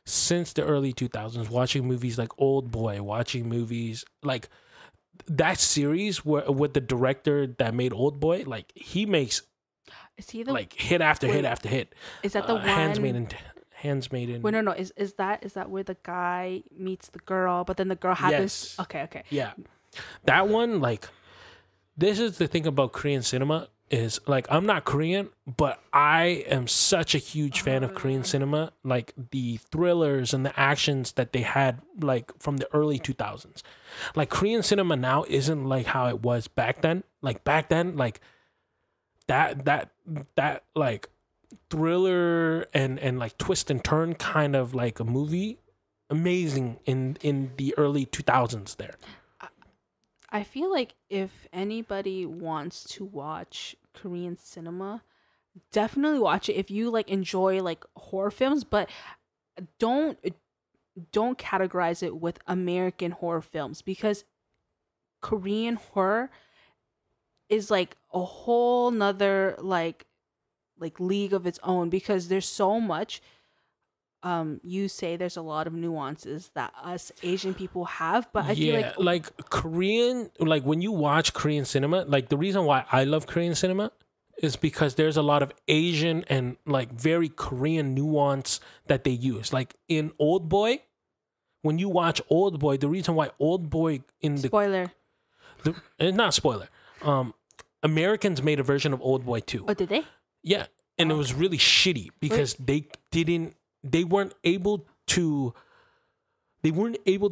since the early 2000s, watching movies like Old Boy, watching movies like that series with the director that made Old Boy. Like he makes." Is he the like hit after hit after hit? Is that the one? Handsmaiden. Wait, no. Is that where the guy meets the girl, but then the girl happens? Yes. Okay. Yeah, that one. Like, this is the thing about Korean cinema is like I'm not Korean, but I am such a huge fan of Korean cinema. Like the thrillers and the actions that they had, like from the early 2000s. Like Korean cinema now isn't like how it was back then. Like back then, like. That like thriller and like twist and turn kind of like a movie, amazing in the early 2000s there. I feel like if anybody wants to watch Korean cinema, definitely watch it if you like enjoy like horror films, but don't categorize it with American horror films, because Korean horror is like a whole nother like league of its own, because there's so much. You say there's a lot of nuances that us Asian people have, but I feel like Korean, like when you watch Korean cinema, like the reason why I love Korean cinema is because there's a lot of Asian and like very Korean nuance that they use. Like in Old Boy, when you watch Old Boy, the reason why Old Boy spoiler, not spoiler. Americans made a version of Old Boy too. Oh, did they? Yeah, and it was really shitty because they weren't able to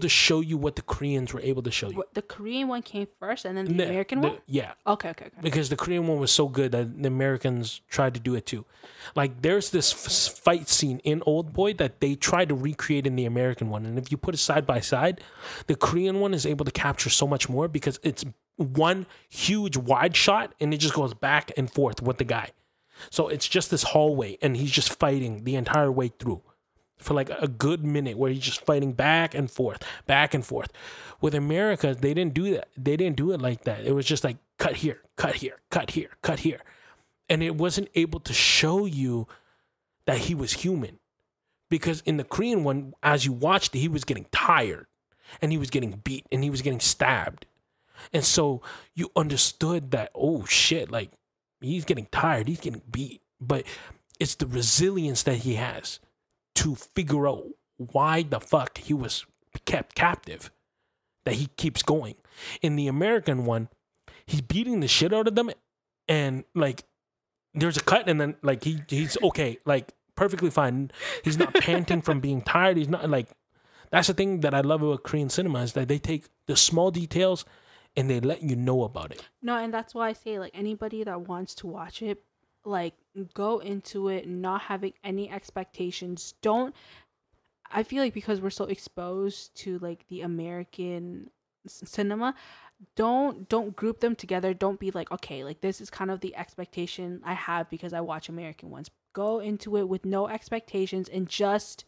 show you what the Koreans were able to show you. The Korean one came first, and then the American one. Yeah. Okay. Because the Korean one was so good that the Americans tried to do it too. Like there's this fight scene in Old Boy that they tried to recreate in the American one, and if you put it side by side, the Korean one is able to capture so much more because it's one huge wide shot and it just goes back and forth with the guy. So it's just this hallway and he's just fighting the entire way through for like a good minute where he's just fighting back and forth. With America, they didn't do that. They didn't do it like that. It was just like cut here, cut here, cut here, cut here. And it wasn't able to show you that he was human. Because in the Korean one, as you watched it, he was getting tired and he was getting beat and he was getting stabbed. And so you understood that, oh shit, like he's getting tired, he's getting beat. But it's the resilience that he has to figure out why the fuck he was kept captive, that he keeps going. In the American one, he's beating the shit out of them and like there's a cut and then like he's okay, like perfectly fine. He's not panting from being tired. He's not like, that's the thing that I love about Korean cinema is that they take the small details and they let you know about it. No, and that's why I say like anybody that wants to watch it, like go into it not having any expectations. Don't I feel like because we're so exposed to like the American cinema, don't group them together. Don't be like, okay, like this is kind of the expectation I have because I watch American ones. Go into it with no expectations and just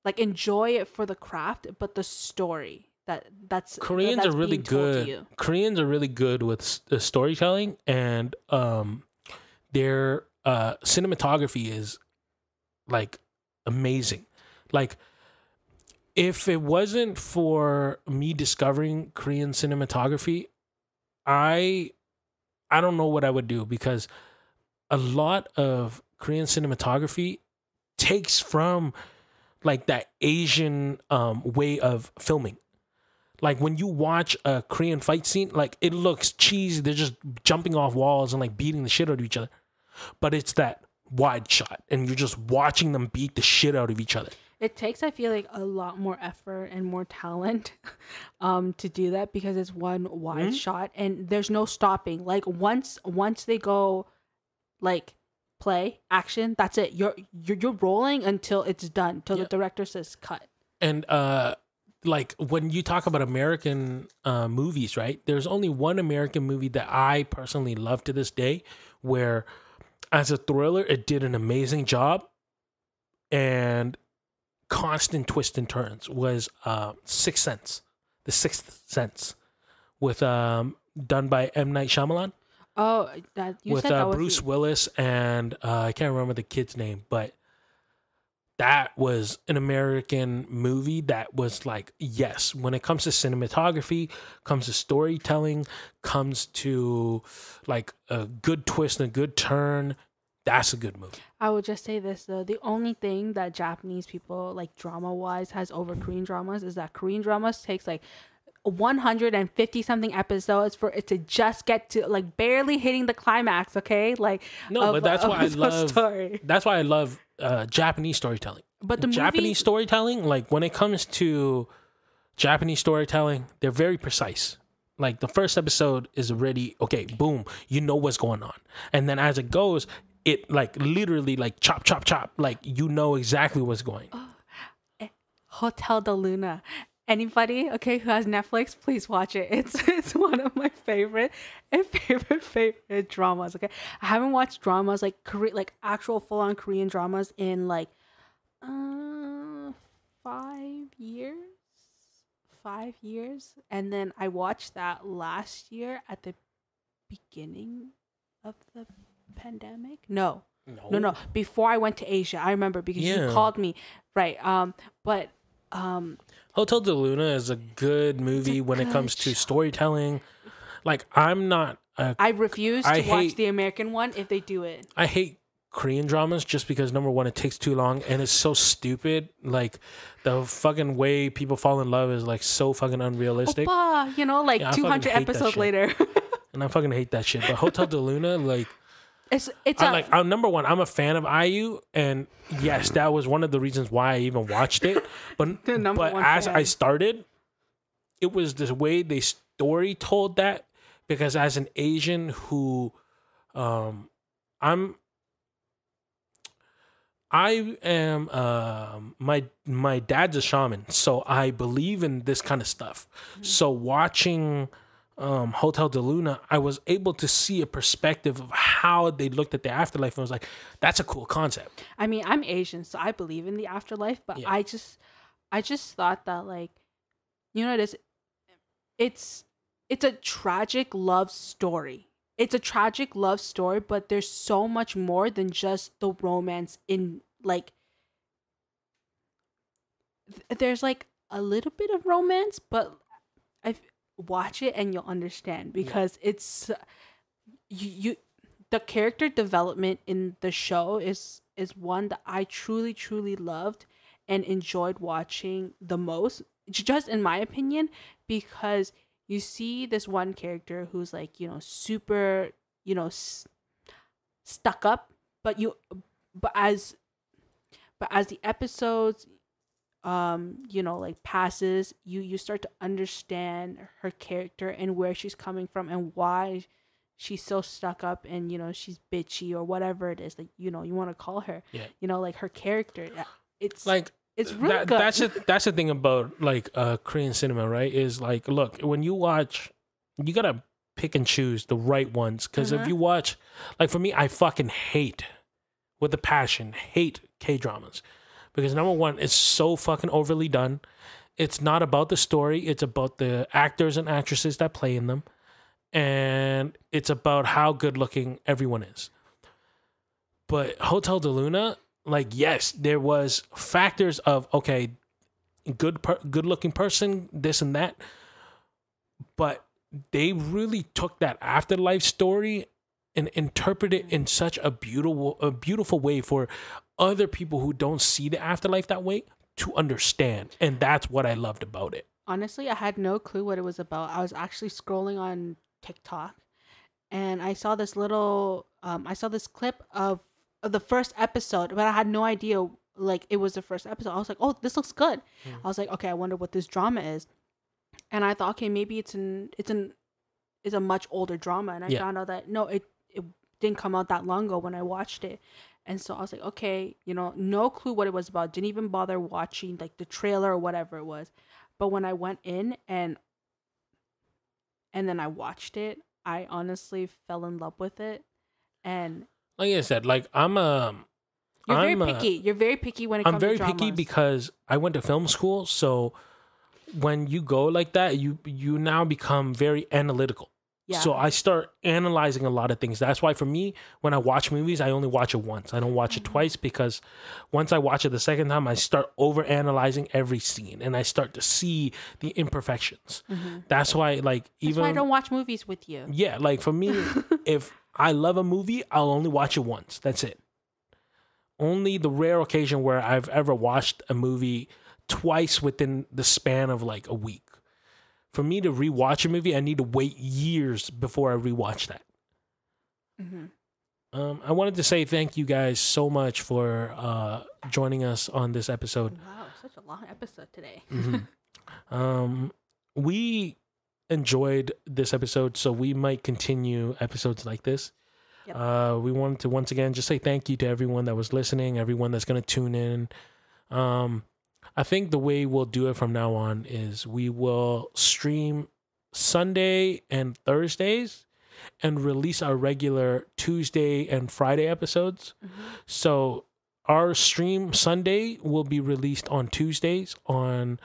like enjoy it for the craft, but the story that's Koreans that's are really being told to good. you. Koreans are really good with storytelling, and their cinematography is like amazing. Like, if it wasn't for me discovering Korean cinematography, I don't know what I would do, because a lot of Korean cinematography takes from like that Asian way of filming. Like when you watch a Korean fight scene, like it looks cheesy. They're just jumping off walls and like beating the shit out of each other. But it's that wide shot and you're just watching them beat the shit out of each other. It takes, I feel like, a lot more effort and more talent to do that, because it's one wide shot and there's no stopping. Like once they go like play action, that's it. You're rolling until it's done, till the director says cut. And like when you talk about American movies, right? There's only one American movie that I personally love to this day, where as a thriller, it did an amazing job and constant twists and turns, was Sixth Sense, The Sixth Sense, with done by M. Night Shyamalan. Oh, that you with said that was Bruce Willis and I can't remember the kid's name, but that was an American movie that was like, yes, when it comes to cinematography, comes to storytelling, comes to like a good twist and a good turn, that's a good movie. I would just say this though, the only thing that Japanese people like drama wise has over Korean dramas is that Korean dramas takes like 150 something episodes for it to just get to like barely hitting the climax. Okay, like no, but that's why I love story. That's why I love Japanese storytelling. But the Japanese storytelling, like when it comes to Japanese storytelling, they're very precise. Like the first episode is already okay, boom, you know what's going on, and then as it goes, it like literally like chop chop chop, like you know exactly what's going. Hotel de Luna. Anybody, okay, who has Netflix, please watch it. It's one of my favorite dramas. Okay, I haven't watched dramas like actual full on Korean dramas in like 5 years. 5 years, and then I watched that last year at the beginning of the pandemic. No. Before I went to Asia, I remember because you called me, right? But. Hotel de Luna is a good movie when it comes to storytelling. Like I refuse to watch the American one if they do it. I hate Korean dramas just because number one, it takes too long and it's so stupid. Like the fucking way people fall in love is like so fucking unrealistic. Oppa, 200 episodes later. And I fucking hate that shit. But Hotel de Luna, like. I'm number one, I'm a fan of IU, and yes, that was one of the reasons why I even watched it. But as I started, it was the way they story told that, because as an Asian who I am my dad's a shaman, so I believe in this kind of stuff. So watching Hotel de Luna, I was able to see a perspective of how they looked at the afterlife, and I was like, that's a cool concept. I mean, I'm Asian, so I believe in the afterlife, but I just thought that, like, it's a tragic love story. It's a tragic love story, but there's so much more than just the romance in, like, there's like a little bit of romance, but watch it and you'll understand, because it's the character development in the show is one that I truly loved and enjoyed watching the most, just in my opinion, because you see this one character who's like, super, stuck up, but as the episodes like passes, you start to understand her character and where she's coming from and why she's so stuck up and, you know, she's bitchy or whatever it is that, you know, you want to call her. Yeah. You know, like her character. It's like it's really good. That's the thing about like Korean cinema, right? Is like, look, when you watch, you gotta pick and choose the right ones. Because if you watch, like for me, I fucking hate with a passion, hate K-dramas. Because number one, it's so fucking overly done. It's not about the story. It's about the actors and actresses that play in them. And it's about how good looking everyone is. But Hotel de Luna, like, yes, there was factors of, okay, good looking person, this and that. But they really took that afterlife story and interpreted it in such a beautiful way for other people who don't see the afterlife that way to understand. And that's what I loved about it. Honestly, I had no clue what it was about. I was actually scrolling on TikTok and I saw this clip of the first episode, but I had no idea like it was the first episode. I was like, oh, this looks good. I was like, okay, I wonder what this drama is. And I thought, okay, maybe it's a much older drama. And I found out that no, it didn't come out that long ago when I watched it. And so I was like, okay, you know, no clue what it was about. Didn't even bother watching like the trailer or whatever it was. But when I went in and then I watched it, I honestly fell in love with it. And like I said, like you're very picky. You're very picky when it comes to dramas. I'm very picky because I went to film school. So when you go like that, you now become very analytical. Yeah. So I start analyzing a lot of things. That's why for me, when I watch movies, I only watch it once. I don't watch it twice because once I watch it the second time, I start over analyzing every scene and I start to see the imperfections. That's why, like, that's why I don't watch movies with you. Yeah, like for me, if I love a movie, I'll only watch it once. That's it. Only the rare occasion where I've ever watched a movie twice within the span of like a week. For me to rewatch a movie, I need to wait years before I rewatch that. I wanted to say thank you guys so much for joining us on this episode. Wow, such a long episode today. We enjoyed this episode, so we might continue episodes like this. Yep. We wanted to once again just say thank you to everyone that was listening, everyone that's going to tune in. I think the way we'll do it from now on is we will stream Sunday and Thursdays and release our regular Tuesday and Friday episodes. So our stream Sunday will be released on Tuesdays on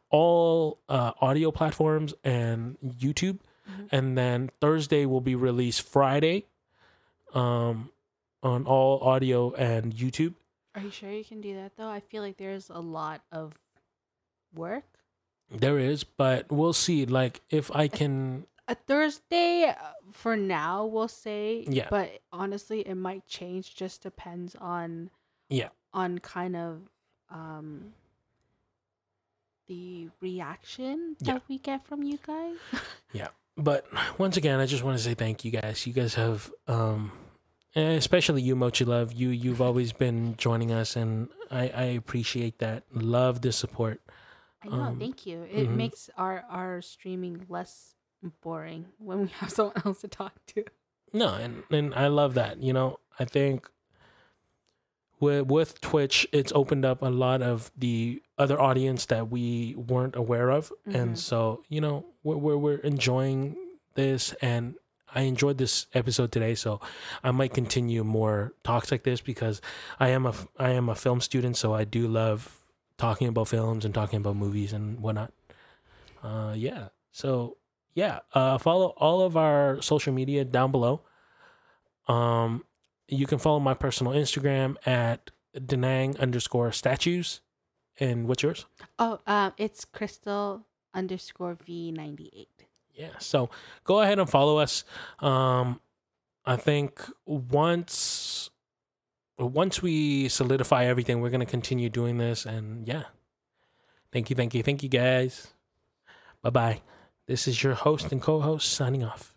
all audio platforms and YouTube. And then Thursday will be released Friday on all audio and YouTube. Are you sure you can do that, though? I feel like there's a lot of work. There is, but we'll see. Like, if I can... A Thursday, for now, we'll say. Yeah. But honestly, it might change. Just depends on... Yeah. On kind of the reaction that we get from you guys. Yeah. But once again, I just want to say thank you guys. You guys have... especially you, Mochi Love. You've always been joining us, and I appreciate that. Love the support. I know, thank you. It makes our streaming less boring when we have someone else to talk to. No, and I love that. You know, I think with Twitch, it's opened up a lot of the other audience that we weren't aware of, and so you know we're enjoying this and. I enjoyed this episode today, so I might continue more talks like this because I am a film student, so I do love talking about films and talking about movies and whatnot. So follow all of our social media down below. You can follow my personal Instagram at Danang_statues. And what's yours? It's Crystal_V98. Yeah, so go ahead and follow us. I think once we solidify everything, we're going to continue doing this. And yeah, thank you guys. Bye-bye. This is your host and co-host signing off.